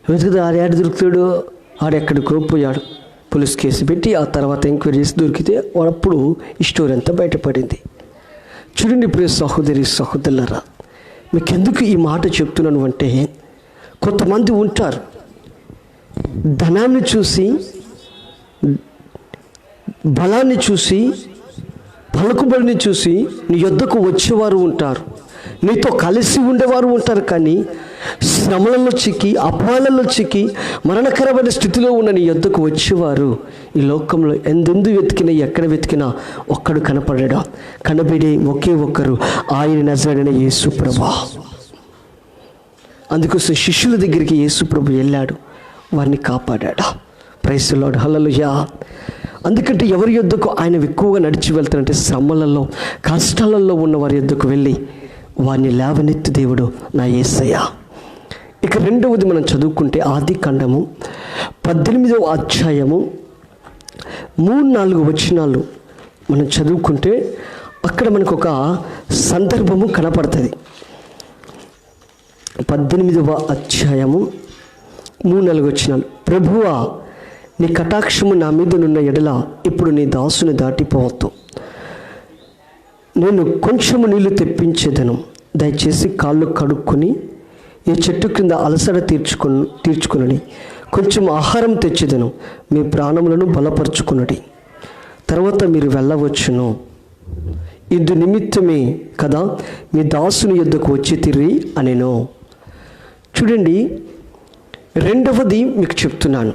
వెతుకుతా ఆడ దొరుకుతాడు, ఆడెక్కడికో పోయాడు. పోలీస్ కేసు పెట్టి ఆ తర్వాత ఎంక్వైరీ చేసి దొరికితే అప్పుడు ఈ స్టోరీ అంతా బయటపడింది. చూడండి ప్రియ సహోదరులారా, మీకెందుకు ఈ మాట చెప్తున్నాను అంటే, కొంతమంది ఉంటారు ధనాన్ని చూసి, బలాన్ని చూసి, పలుకుబడిని చూసి నీ యొద్దకు వచ్చేవారు ఉంటారు, నీతో కలిసి ఉండేవారు ఉంటారు. కానీ శ్రమలలో చిక్కి, అపాయాలలో చిక్కి, మరణకరమైన స్థితిలో ఉన్న నీ యొద్దకు వచ్చేవారు ఈ లోకంలో ఎందెందు వెతికినా, ఎక్కడ వెతికినా ఒక్కడు కనపడడా. కనబడే ఒకే ఒక్కరు, ఆయన నజరేయుడైన యేసు ప్రభువు. అందుకోసం శిష్యుల దగ్గరికి యేసు ప్రభువు వెళ్ళాడు, వారిని కాపాడాడు. ప్రైజ్ ది లార్డ్, హల్లెలూయా. అందుకంటే ఎవరి యొద్దకు ఆయన ఎక్కువగా నడిచి వెళ్తారంటే శ్రమలలో, కష్టాలలో ఉన్న వారి యొద్దకు వెళ్ళి వారిని లేవనెత్తి దేవుడు నా యేసయ్య. ఇక 2వది మనం చదువుకుంటే ఆదికాండము 18వ అధ్యాయము 3-4 వచనాలు మనం చదువుకుంటే అక్కడ మనకు ఒక సందర్భము కనపడుతుంది. 18వ అధ్యాయము 3-4 వచనాలు. ప్రభువా, నీ కటాక్షము నా మీదనున్న ఎడల ఇప్పుడు నీ దాసుని దాటిపోవద్దు. నేను కొంచెము నీళ్లు తెప్పించేదను, దయచేసి కాళ్ళు కడుక్కొని ఈ చెట్టు కింద అలసట తీర్చుకునని కొంచెం ఆహారం తెచ్చేదను, మీ ప్రాణములను బలపరుచుకునడి, తర్వాత మీరు వెళ్ళవచ్చును. ఇందు నిమిత్తమే కదా మీ దాసుని యొద్దకు వచ్చి తిరిగి అనెను. చూడండి, 2వది మీకు చెప్తున్నాను.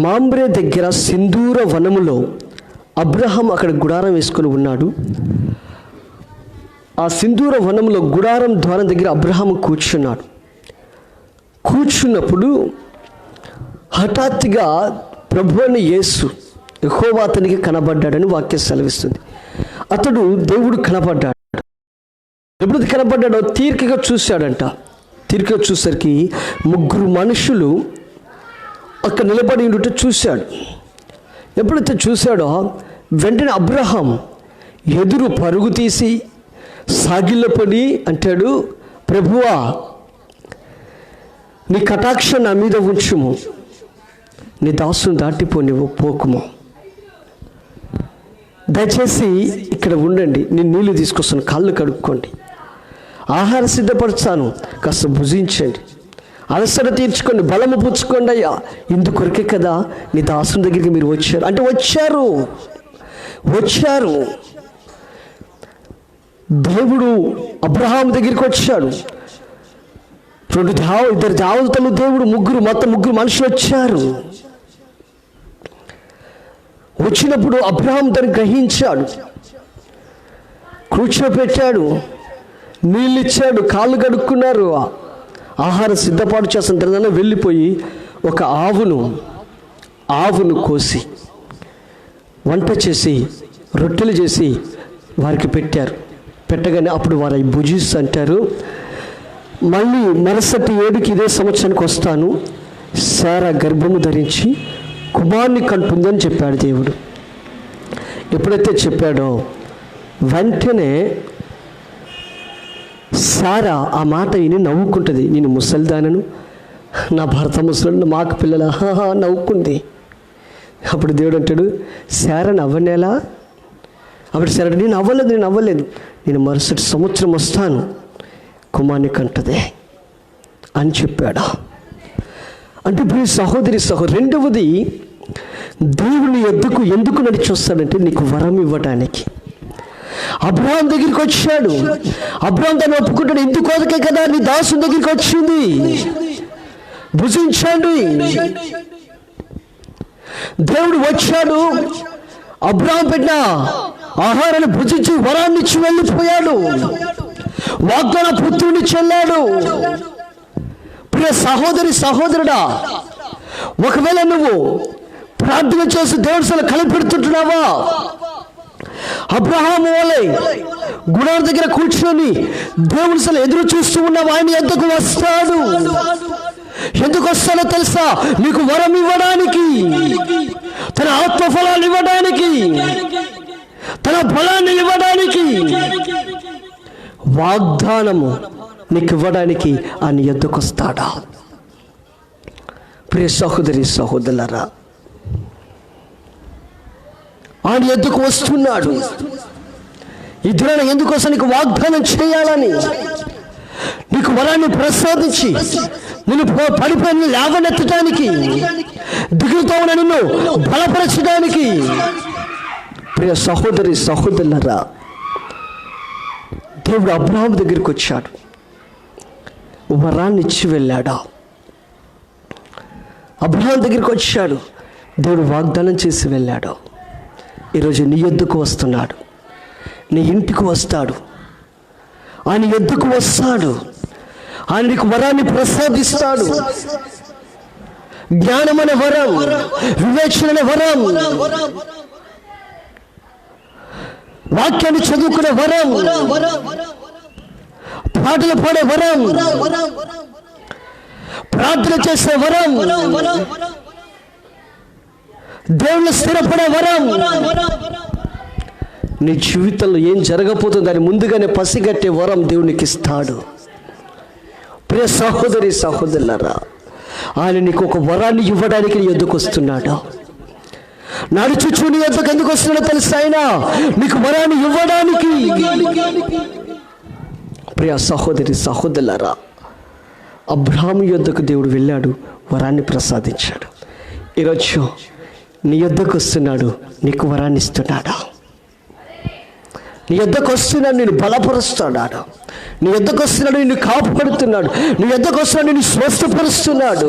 మాంబ్రే దగ్గర సింధూర వనములో అబ్రహాం అక్కడ గుడారం వేసుకొని ఉన్నాడు. ఆ సింధూర వనంలో గుడారం ద్వారం దగ్గర అబ్రహాం కూర్చున్నప్పుడు హఠాత్తుగా ప్రభువైన యేసు యెహోవా అతనికి కనబడ్డాడని వాక్యం సెలవిస్తుంది. అతడు దేవుడు కనబడ్డాడు. ఎప్పుడైతే కనబడ్డాడో తీరికగా చూశాడంట. తీరికగా చూసరికి 3 మనుషులు అక్కడ నిలబడి ఉంటే చూశాడు. ఎప్పుడైతే చూశాడో వెంటనే అబ్రహాం ఎదురు పరుగు తీసి సాగిల్లపడి అంటాడు, ప్రభువా, నీ కటాక్షం నా మీద ఉంచుము, నీ దాసును దాటిపోనివ్వు, పోకుము. దయచేసి ఇక్కడ ఉండండి, నేను నీళ్లు తీసుకొస్తాను, కాళ్ళు కడుక్కోండి, ఆహారం సిద్ధపరచాను, కాస్త భుజించండి, అలసట తీర్చుకోండి, బలము పుచ్చుకోండి అయ్యా. ఇందుకొరకే కదా నీ దాసుని దగ్గరికి మీరు వచ్చారు అంటే వచ్చారు. దేవుడు అబ్రహాం దగ్గరికి వచ్చాడు. 2 దేవతలు, దేవుడు, మొత్తం 3 మనుషులు వచ్చారు. వచ్చినప్పుడు అబ్రహాం దాన్ని గ్రహించాడు, కూర్చోపెట్టాడు, నీళ్ళు ఇచ్చాడు, కాళ్ళు కడుక్కున్నారు, ఆహారం సిద్ధపాటు చేస్తున్న తర్వాత వెళ్ళిపోయి ఒక ఆవును కోసి వంట చేసి రొట్టెలు చేసి వారికి పెట్టారు. పెట్టగానే అప్పుడు వారు అవి భుజిస్తూ అంటారు, మళ్ళీ మరుసటి ఏడుకి ఇదే సంవత్సరానికి వస్తాను, శారా గర్భము ధరించి కుమారుని కంటుందని చెప్పాడు దేవుడు. ఎప్పుడైతే చెప్పాడో వెంటనే శారా ఆ మాట విని నవ్వుకుంటుంది. నేను ముసలిదానను, నా భర్త ముసలి, మాకు పిల్లల నవ్వుకుంది. అప్పుడు దేవుడు అంటాడు, శారా నవ్వనేలా? అప్పుడు శారా, నేను అవ్వలేదు, నేను మరుసటి సంవత్సరం వస్తాను, కుమారుని కంటదే అని చెప్పాడు. అంటే ప్రియ సహోదరి రెండవది, దేవుని యొద్దకు ఎందుకు నడిచి వస్తాడంటే నీకు వరం ఇవ్వడానికి. అబ్రహాం దగ్గరికి వచ్చాడు. అబ్రహాం తను ఒప్పుకుంటాడు, ఎందుకోదకే కదా నీ దాసుని దగ్గరికి వచ్చింది, భుజించండి. దేవుడు వచ్చాడు, అబ్రహాం పెట్టిన ఆహారాన్ని భుజించి వరాన్ని ఇచ్చి వెళ్ళిపోయాడు. వాగ్దాన పుత్రుని చెల్లాడు. ప్రియ సహోదరుడా, ఒకవేళ నువ్వు ప్రార్థన చేసి దేవుడి సల కలిపెడుతుంటున్నావా? అబ్రహాము వలె గుడార దగ్గర కూర్చొని దేవుడి సల ఎదురు చూస్తూ ఉన్నావు. ఆయన ఎందుకు వస్తాడు? ఎందుకు వస్తాడో తెలుసా? నీకు వరం ఇవ్వడానికి, తన ఆత్మఫలాన్ని ఇవ్వడానికి, తన బలాన్ని ఇవ్వడానికి, వాగ్దానము నీకు ఇవ్వడానికి ఆయన యొద్దకు వస్తాడా? ప్రియ సహోదరులారా, ఆయన యొద్దకు వస్తున్నాడు. ఈ దినాన ఎందుకోసం? నీకు వాగ్దానం చేయాలని, నీకు వరాన్ని ప్రసాదించి నిన్ను పడిపోయిన లేవనెత్తడానికి, దిగులుతో ఉన్న నిన్ను బలపరచడానికి. ప్రియ సహోదరులారా, దేవుడు అబ్రహాం దగ్గరికి వచ్చాడు, వరాన్ని ఇచ్చి వెళ్ళాడు. అబ్రహాం దగ్గరికి వచ్చాడు, దేవుడు వాగ్దానం చేసి వెళ్ళాడు. ఈరోజు నీ యొద్దకు వస్తున్నాడు, నీ ఇంటికి వస్తాడు, ఆయన యొద్దకు వస్తాడు. ఆయన నీకు వరాన్ని ప్రసాదిస్తాడు. జ్ఞానం అనే వరం, వివేచన అనే వరం, వాక్యాన్ని చదువుకునే వరం, పాటలు పాడే వరం, ప్రార్థన చేసే వరం, దేవుళ్ళు స్థిరపడే వరం. నీ జీవితంలో ఏం జరగబోతుందో దాన్ని ముందుగానే పసిగట్టే వరం దేవునికి ఇస్తాడు. ప్రియ సహోదరులారా, ఆయన నీకు ఒక వరాన్ని ఇవ్వడానికి నీ యొద్దకు వస్తున్నాడు. నడుచుచు నీ యొద్దకు ఎందుకు వస్తున్నాడో తెలుసా? ఆయన నీకు వరాన్ని ఇవ్వడానికి. ప్రియ సహోదరులారా, అబ్రహాము యొద్దకు దేవుడు వెళ్ళాడు, వరాన్ని ప్రసాదించాడు. ఈరోజు నీ యొద్దకు వస్తున్నాడు, నీకు వరాన్ని ఇస్తున్నాడా? నీ యొద్దకు వస్తున్నాడు, నేను బలపరుస్తున్నాడు. నీ యొద్దకు వస్తున్నాడు, నిన్ను కాపాడుతున్నాడు. నీ యొద్దకు వస్తున్నాడు, నిన్ను స్వస్థపరుస్తున్నాడు.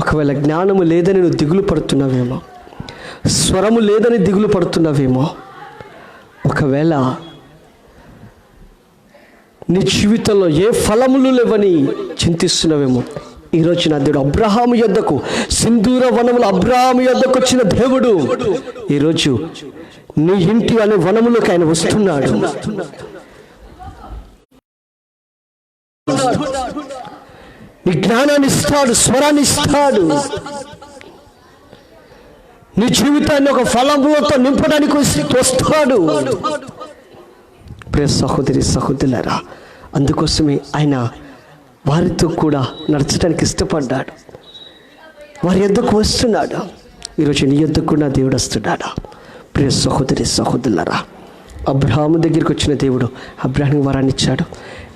ఒకవేళ జ్ఞానము లేదని నువ్వు దిగులు పడుతున్నావేమో, స్వరము లేదని దిగులు పడుతున్నావేమో, ఒకవేళ నీ జీవితంలో ఏ ఫలములు లేవని చింతిస్తున్నావేమో, ఈరోజు నా దేవుడు అబ్రహాము యొద్దకు, సింధూర వనములు అబ్రహాము యొద్దకు వచ్చిన దేవుడు ఈరోజు నీ ఇంటి అనే వనములోకి ఆయన వస్తున్నాడు. నీ జ్ఞానాన్ని ఇస్తాడు, స్వరాన్ని ఇస్తాడు. నీ జీవితాన్ని ఒక ఫలములతో నింపడానికి వస్తాడు. ప్రియ సహోదరులారా, అందుకోసమే ఆయన వారితో కూడా నడచడానికి ఇష్టపడ్డాడు. వారి యొద్దకు వస్తున్నాడు. ఈరోజు నీ యొద్దకు కూడా దేవుడు వస్తున్నాడు. ప్రియ సహోదరులారా, అబ్రహాము దగ్గరికి వచ్చిన దేవుడు అబ్రహాముకి వరాన్ని ఇచ్చాడు.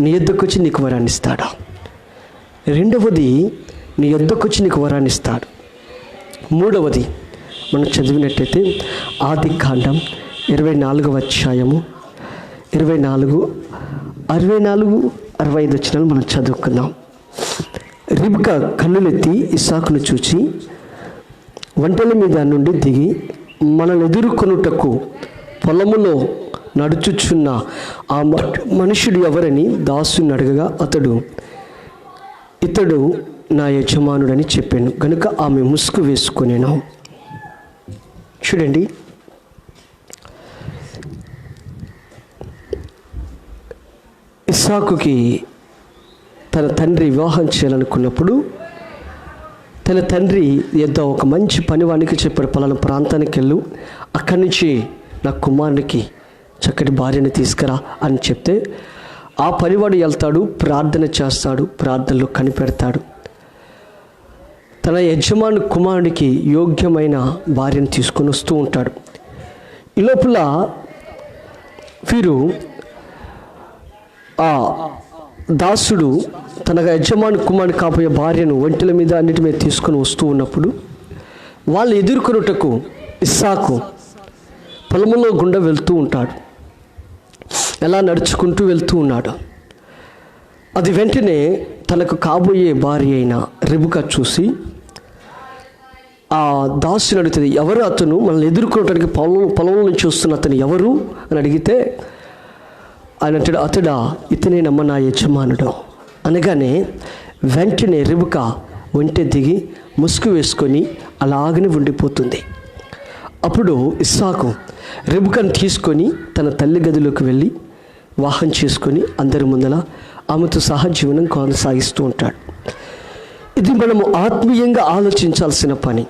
నీ యొద్దకు వచ్చి నీకు వరాన్ని ఇస్తాడు. రెండవది, నీ యొద్దకు వచ్చి నీకు వరాన్ని ఇస్తాడు. మూడవది, మనం చదివినట్టయితే ఆదికాండం 24వ అధ్యాయము 24, 64, 65 వచనాలు మనం చదువుకుందాం. రిబ్కా కన్నులెత్తి ఇస్సాకును చూచి, ఒంటెల మీద నుండి దిగి మనల్ని ఎదుర్కొనుటకు పొలములో నడుచుచున్న ఆ మనుషుడు ఎవరని దాసుని అడగగా ఇతడు నా యజమానుడని చెప్పాను. కనుక ఆమె ముసుగు వేసుకునేను. చూడండి, ఇస్సాకుకి తన తండ్రి వివాహం చేయాలనుకున్నప్పుడు తన తండ్రి ఏదో ఒక మంచి పనివానికి చెప్పాడు, పలానా ప్రాంతానికి వెళ్ళు, అక్కడి నుంచి నా కుమారునికి చక్కటి భార్యని తీసుకురా అని చెప్తే ఆ పనివాడు వెళ్తాడు, ప్రార్థన చేస్తాడు, ప్రార్థనలో కనిపెడతాడు, తన యజమాని కుమారుడికి యోగ్యమైన భార్యను తీసుకొని వస్తూ ఉంటాడు. ఈ లోపల వీరు ఆ దాసుడు తన యజమాని కుమారుడు కాబోయే భార్యను ఒంటెల మీద అన్నిటి మీద తీసుకొని వస్తూ ఉన్నప్పుడు వాళ్ళు ఎదుర్కొనుటకు ఇస్సాకు పొలంలో గుండా వెళ్తూ ఉంటాడు. ఎలా నడుచుకుంటూ వెళ్తూ ఉన్నాడు. అది వెంటనే తనకు కాబోయే భార్య అయిన రెబెకా చూసి ఆ దాసుని అడుగుతుంది, ఎవరు అతను మనల్ని ఎదుర్కోవడానికి పొలంలో నుంచి వస్తున్న అతను ఎవరు అని అడిగితే ఆయన అంటాడు, అతడా, ఇతనేనమ్మ నా యజమానుడు అనగానే వెంటనే రెబెకా ఒంటె దిగి ముసుగు వేసుకొని అలాగనే ఉండిపోతుంది. అప్పుడు ఇస్సాకు రెబెకాను తీసుకొని తన తల్లి గదిలోకి వెళ్ళి వివాహం చేసుకొని అందరి ముందల ఆమెతో సహా జీవనం కొనసాగిస్తూ ఉంటాడు. ఇది మనము ఆత్మీయంగా ఆలోచించాల్సిన పని.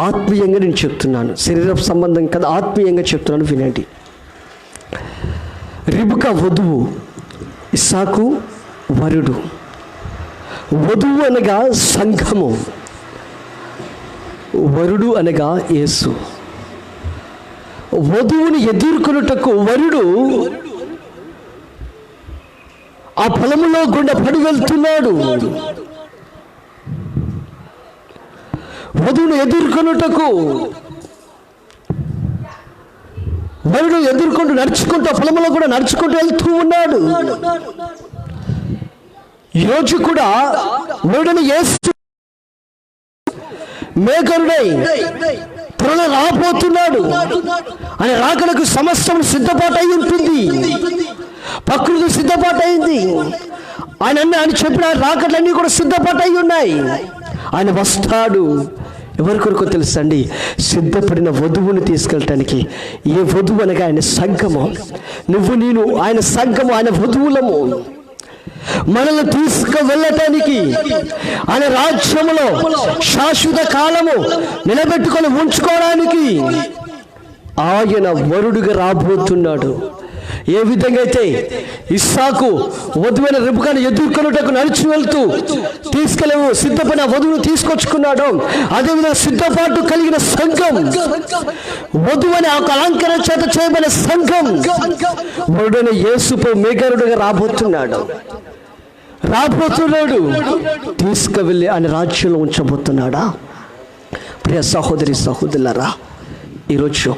ఆత్మీయంగా నేను చెప్తున్నాను, శరీర సంబంధం కదా, ఆత్మీయంగా చెప్తున్నాను, వినండి. రెబెకా వధువు, ఇస్సాకు వరుడు. వధువు అనగా సంఘము, వరుడు అనగా యేసు. వధువుని ఎదుర్కొనుటకు వరుడు ఆ పొలములో గుండా పడి వెళ్తున్నాడు. వధువుని ఎదుర్కొనుటకు వరుడు ఎదుర్కొంటూ నడుచుకుంటూ పొలంలో కూడా నడుచుకుంటూ వెళ్తూ ఉన్నాడు. ఈరోజు కూడా వరుడుని యేసు మేఘరుడై త్వరలో రాబోతున్నాడు. అని రాకడకు సమస్తం సిద్ధపాటు అయి ఉంటుంది, ప్రకృతి సిద్ధపాటు అయింది. ఆయన చెప్పిన రాకడలన్నీ కూడా సిద్ధపాటు అయి ఉన్నాయి. ఆయన వస్తాడు. ఎవరి కొరకు తెలుసండి? సిద్ధపడిన వధువుని తీసుకెళ్ళటానికి. ఏ వధువు అనగా ఆయన సంఘము. నువ్వు నేను ఆయన సంఘము, ఆయన వధువులము. మనల్ని తీసుకు వెళ్ళటానికి ఆయన రాజ్యములో శాశ్వత కాలము నిలబెట్టుకొని ఉంచుకోవడానికి ఆయన వరుడుగా రాబోతున్నాడు. ఏ విధంగా అయితే ఇస్సాకు వధువైన రెబెకాను ఎదుర్కొనుటకు నడిచి వెళ్తూ తీసుకెళ్ళవు సిద్ధపడిన వధువును తీసుకొచ్చుకున్నాడు, అదేవిధంగా సిద్ధపాటు కలిగిన సంఘం, వధువైన ఒక అలంకరణ చేత చేయబడిన సంఘం వరుడైన యేసుపై మేఘరుడుగా రాబోతున్నాడు. తీసుకువెళ్ళి ఆయన రాజ్యంలో ఉంచబోతున్నాడా? ప్రియ సహోదరి సహోదరులారా, ఈరోజు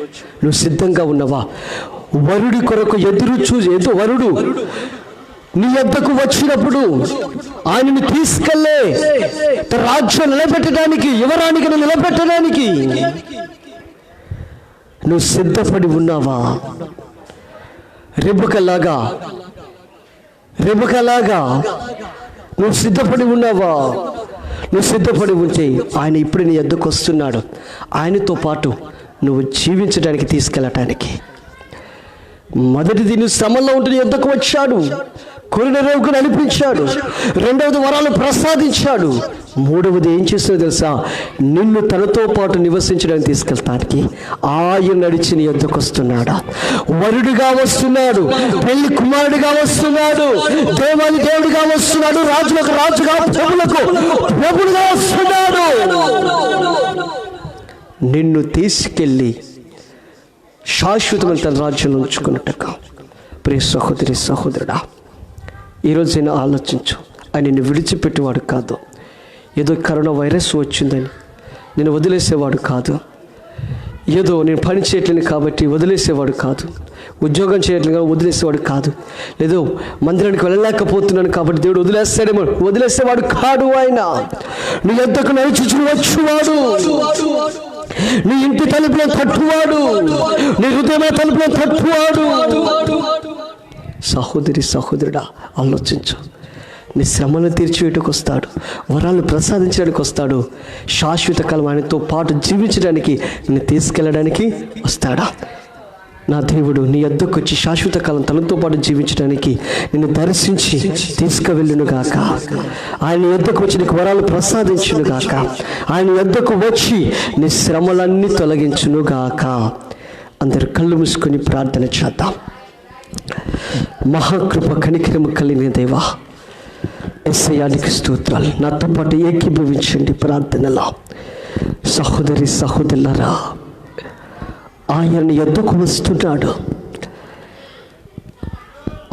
నువ్వు సిద్ధంగా ఉన్నావా? వరుడి కొరకు వరుడు నీ యొద్దకు వచ్చినప్పుడు ఆయనను తీసుకెళ్ళే రాజ్యం నిలబెట్టడానికి, యువరానికి నిలబెట్టడానికి నువ్వు సిద్ధపడి ఉన్నావా? రెబెకాలాగా నువ్వు సిద్ధపడి ఉన్నావా? నువ్వు సిద్ధపడి ఉంటే ఆయన ఇప్పుడు నీ యొద్దకు వస్తున్నాడు. ఆయనతో పాటు నువ్వు జీవించడానికి, తీసుకెళ్ళటానికి. మొదటిది నువ్వు శ్రమల్లో ఉంటే నీ యొద్దకు వచ్చాడు, కోరిన రేవుకు నడిపించాడు. రెండవది వరాలు ప్రసాదించాడు. మూడవది ఏం చేస్తుందో తెలుసా? నిన్ను తనతో పాటు నివసించడానికి తీసుకెళ్తానికి ఆయన నడిచి నీ యొద్దకు వస్తున్నాడా? వరుడిగా వస్తున్నాడు, పెళ్లి కుమారుడిగా వస్తున్నాడు, దేవాది దేవుడిగా వస్తున్నాడు, రాజులకు రాజుగా, ప్రభులకు ప్రభుడుగా వస్తున్నాడు. నిన్ను తీసుకెళ్ళి శాశ్వతమైన తన రాజ్యంలో ఉంచుకున్నట్టుగా. ప్రియ సహోదరి సహోదరుడా, ఈరోజు నేను ఆలోచించు. ఆయన నిన్ను విడిచిపెట్టేవాడు కాదు. ఏదో కరోనా వైరస్ వచ్చిందని నేను వదిలేసేవాడు కాదు. ఏదో నేను పని చేయట్లేను కాబట్టి వదిలేసేవాడు కాదు. ఉద్యోగం చేయట్లేదు వదిలేసేవాడు కాదు. లేదో మందిరానికి వెళ్ళలేకపోతున్నాను కాబట్టి దేవుడు వదిలేస్తాడేమో, వదిలేసేవాడు కాదు. ఆయన నీ యొద్దకు నడిచి వచ్చేవాడు. నీ ఇంటి తలుపులను తట్టువాడు, నీ హృదయమైన తలుపులను తట్టువాడు. సహోదరి సహోదరుడా, ఆలోచించు. నీ శ్రమను తీర్చివేయడానికి వస్తాడు, వరాలు ప్రసాదించడానికి వస్తాడు, శాశ్వత కాలం ఆయనతో పాటు జీవించడానికి నిన్ను తీసుకెళ్ళడానికి వస్తాడా? నా దేవుడు నీ యొద్దకు వచ్చి శాశ్వత కాలం తనతో పాటు జీవించడానికి నిన్ను దర్శించి తీసుకువెళ్ళును గాక. ఆయన యొద్దకు వచ్చి నీకు వరాలు ప్రసాదించును గాక. ఆయన యొద్దకు వచ్చి నీ శ్రమలన్నీ తొలగించును గాక. అందరు కళ్ళు మూసుకొని ప్రార్థన చేద్దాం. మహాకృప కనికరము కలిగిన దేవా, యేసయ్యానికి స్తోత్రాలు. నాతో పాటు ఏకీభవించండి ప్రార్థనలో. సహోదరి సహోదరులారా, ఆయన యొద్దకు వస్తున్నాడు.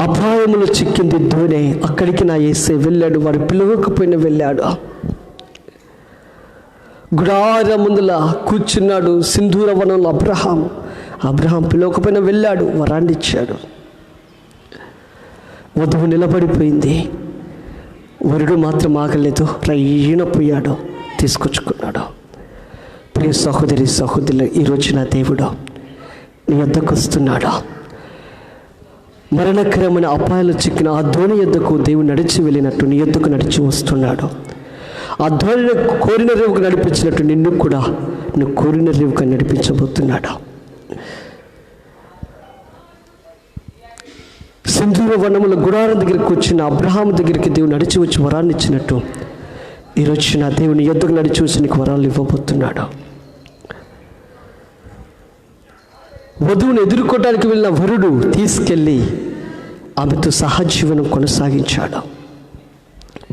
అపాయములు చిక్కింది దోణి, అక్కడికి నా యేసే వెళ్ళాడు. వాడు పిలవకపోయినా వెళ్ళాడు. గుడార ముందుల కూర్చున్నాడు సింధూర వనంలో అబ్రహాం పిలవకపోయినా వెళ్ళాడు, వరాన్ని ఇచ్చాడు. వధువు నిలబడిపోయింది, వరుడు మాత్రం ఆగలేదు, రయ్యన పోయాడు, తీసుకొచ్చుకున్నాడు. ప్రియ సహోదరి సహోదరులు, ఈరోజు నా దేవుడు నీ యొద్దకు వస్తున్నాడు. మరణకరమైన అపాయాలు చిక్కిన ఆ ధోని యొద్దకు దేవుడు నడిచి వెళ్ళినట్టు నీ యొద్దకు నడిచి వస్తున్నాడు. ఆ ధోనిని కోరిన రేవుకు నడిపించినట్టు నిన్ను కూడా నువ్వు కోరిన రేవుకు నడిపించబోతున్నాడు. సింధూర వనముల గుడారం దగ్గరికి వచ్చిన అబ్రహాం దగ్గరికి దేవుడు నడిచి వచ్చి వరాన్ని ఇచ్చినట్టు ఈరోజు నా దేవుని యొద్దకు నడిచి వచ్చి నీకు వరాలు ఇవ్వబోతున్నాడు. వధువును ఎదుర్కోవడానికి వెళ్ళిన వరుడు తీసుకెళ్ళి ఆమెతో సహజీవనం కొనసాగించాడు.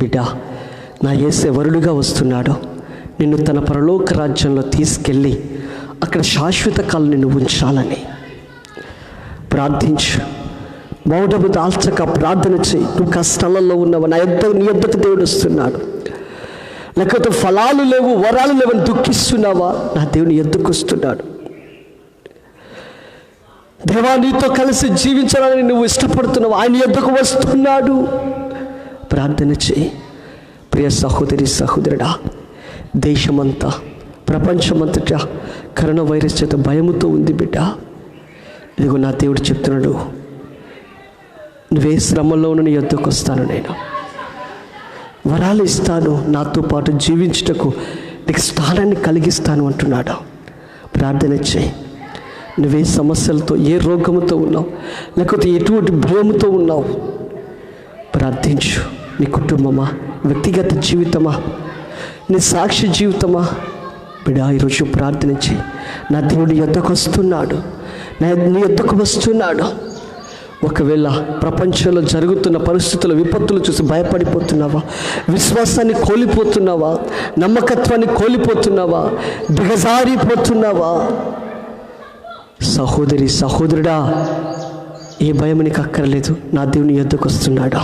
బిడ్డ, నా యేసే వరుడుగా వస్తున్నాడు. నిన్ను తన పరలోక రాజ్యంలో తీసుకెళ్ళి అక్కడ శాశ్వత కాలం నిన్ను ఉంచాలని ప్రార్థించు. మౌఢము దాల్చక ప్రార్థన చేయి. నువ్వు కష్టాలలో ఉన్నావు, నీ యొద్దకు దేవుడు వస్తున్నాడు. లేకపోతే ఫలాలు లేవు, వరాలు లేవని దుఃఖిస్తున్నావా? నా దేవుని యొద్దకు వస్తున్నాడు. దేవా, నీతో కలిసి జీవించాలని నువ్వు ఇష్టపడుతున్నావు, ఆయన యొద్దకు వస్తున్నాడు. ప్రార్థన చేయి. ప్రియ సహోదరి సహోదరుడా, దేశమంతా ప్రపంచమంతటా కరోనా వైరస్ చేత భయముతో ఉంది బిడ్డ. ఇదిగో నా దేవుడు చెప్తున్నాడు, నువ్వే శ్రమలో ఉన్న నీ యొద్దకు వస్తాను, నేను వరాలు ఇస్తాను, నాతో పాటు జీవించుటకు నీకు స్థానాన్ని కలిగిస్తాను అంటున్నాడు. ప్రార్థన చేయి. నువ్వే సమస్యలతో, ఏ రోగముతో ఉన్నావు, లేకపోతే ఎటువంటి భయముతో ఉన్నావు, ప్రార్థించు. నీ కుటుంబమా, వ్యక్తిగత జీవితమా, నీ సాక్షి జీవితమా, బిడ్డ ఈరోజు ప్రార్థన చేయి. నా దేవుడి యొద్దకు వస్తున్నాడు, నీ యొద్దకు వస్తున్నాడు. ఒకవేళ ప్రపంచంలో జరుగుతున్న పరిస్థితుల విపత్తులు చూసి భయపడిపోతున్నావా? విశ్వాసాన్ని కోల్పోతున్నావా? నమ్మకత్వాన్ని కోల్పోతున్నావా? దిగజారిపోతున్నావా? సహోదరి సహోదరుడా, ఏ భయం నీకు అక్కర్లేదు. నా దేవుని యొద్దకు వస్తున్నాడా?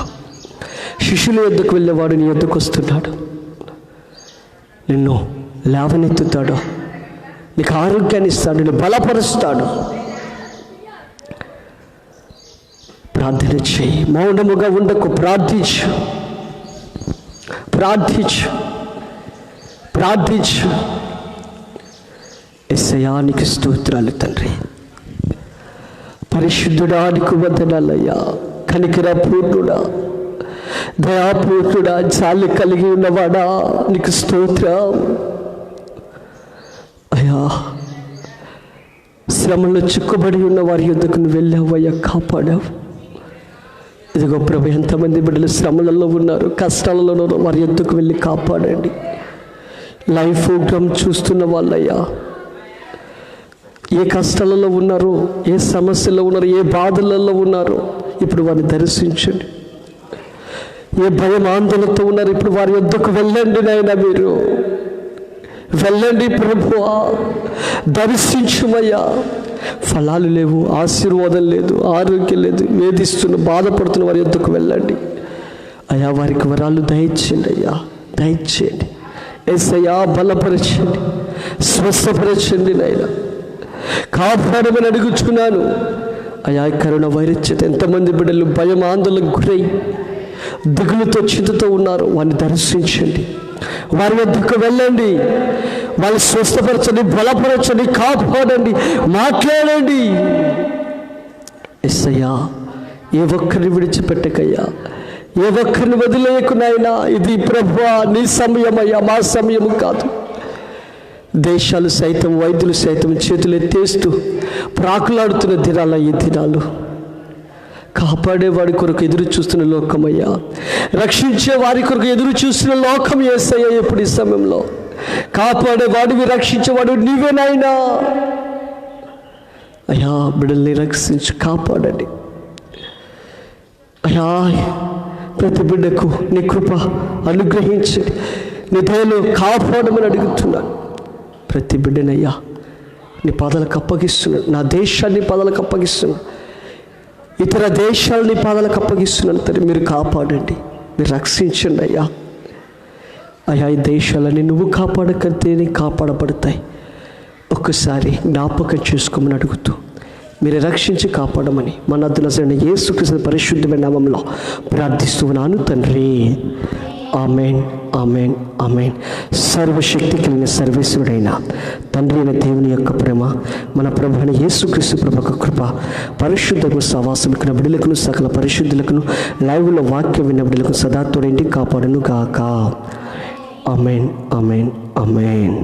శిష్యుల యొద్దకు వెళ్ళేవాడు నీ యొద్దకు వస్తున్నాడు. నిన్ను లేవనెత్తుతాడు, నీకు ఆరోగ్యాన్ని ఇస్తాడు, నిన్ను బలపరుస్తాడు. ప్రార్థన చేయి. మౌనముగా ఉండకు, ప్రార్థించు, ప్రార్థించు, ప్రార్థించు. యేసయ్యానికి స్తోత్రాలు తండ్రి. పరిశుద్ధుడా, నీకు వందనాలయ్యా. కనికర పూర్ణుడా, దయాపూర్ణుడా, జాలి కలిగి ఉన్నవాడా, నీకు స్తోత్రం అయ్యా. శ్రమలో చిక్కుబడి ఉన్న వారి యొద్దకు నువ్వు వెళ్ళావయ్యా, కాపాడావు. ఇదిగో ప్రభు, ఎంతమంది బిడ్డలు శ్రమలలో ఉన్నారు, కష్టాలలో ఉన్నారు, వారి యొద్దకు వెళ్ళి కాపాడండి. లైవ్ ప్రోగ్రామ్ చూస్తున్న వాళ్ళయ్యా, ఏ కష్టాలలో ఉన్నారు, ఏ సమస్యలో ఉన్నారు, ఏ బాధలలో ఉన్నారు, ఇప్పుడు వారిని దర్శించండి. ఏ భయం ఆందోళనతో ఉన్నారు, ఇప్పుడు వారి యొద్దకు వెళ్ళండి నాయనా. మీరు వెళ్ళండి ప్రభువా, దర్శించుమయ్యా. ఫలాలు లేవు, ఆశీర్వాదం లేదు, ఆరోగ్యం లేదు, వేధిస్తున్న బాధపడుతున్న వారి యొద్దకు వెళ్ళండి అయ్యా. వారికి వరాలు దయచేయండి అయ్యా, దయచేయండి. యేసయ్యా, బలపరచండి, స్వస్థపరచండి నాయనా. కాపాడమని అడుగుచున్నాను అయ్యా. కరోనా వైరస్ చేత ఎంతమంది బిడ్డలు భయం ఆందోళనకు గురై దిగులుతో చింతతో ఉన్నారు, వారిని దర్శించండి. వారి వద్దకు వెళ్ళండి, వాళ్ళు స్వస్థపరచండి, బలపరచండి, కాపాడండి, మాట్లాడండి. యేసయ్యా, ఏ ఒక్కరిని విడిచిపెట్టకయ్యా, ఏ ఒక్కరిని వదిలేయకు నాయనా. ఇది ప్రభువా నీ సమయమయ్యా, మా సమయము కాదు. దేశాలు సైతం, వైద్యులు సైతం చేతులు ఎత్తేస్తూ ప్రాకులాడుతున్న దినాల ఈ దినాలు. కాపాడేవాడి కొరకు ఎదురు చూస్తున్న లోకమయ్యా, రక్షించే వారి కొరకు ఎదురు చూస్తున్న లోకం యేసయ్యా. ఎప్పుడు ఈ సమయంలో కాపాడేవాడివి, రక్షించేవాడు నీవేనాయనా. అయ్యా బిడ్డల్ని రక్షించి కాపాడండి అయ్యా. ప్రతి బిడ్డకు నీ కృప అనుగ్రహించండి, నీ దయలో కాపాడమని అడుగుతున్నాను. ప్రతి బిడ్డనయ్యా నీ పాదాలకు అప్పగిస్తున్నాను. నా దేశాన్ని పాదాలకు అప్పగిస్తున్నాను, ఇతర దేశాలని పాదాలకు అప్పగిస్తున్నాను. తండ్రి మీరు కాపాడండి, మీరు రక్షించండి అయ్యా. అయ్యా ఈ దేశాలని నువ్వు కాపాడకంటేనే కాపాడబడతాయి. ఒక్కసారి జ్ఞాపకం చేసుకోమని అడుగుతూ మీరు రక్షించి కాపాడమని మన నజరేయుడైన యేసుక్రీస్తు పరిశుద్ధమైన నామములో ప్రార్థిస్తున్నాను తండ్రి. ఆమేన్, ఆమేన్, ఆమేన్. సర్వశక్తి కలిగిన సర్వేశ్వరుడైన తండ్రి అయిన దేవుని యొక్క ప్రేమ, మన ప్రభు అయిన యేసుక్రీస్తు ప్రభు యొక్క కృప, పరిశుద్ధకు సహవాసముకున్న బిడ్డలకును సకల పరిశుద్ధులకును లైవ్లో వాక్యం విన్న బిడ్డలకు సదా తోడేంటి కాపాడును గాక. ఆమేన్, ఆమేన్, ఆమేన్.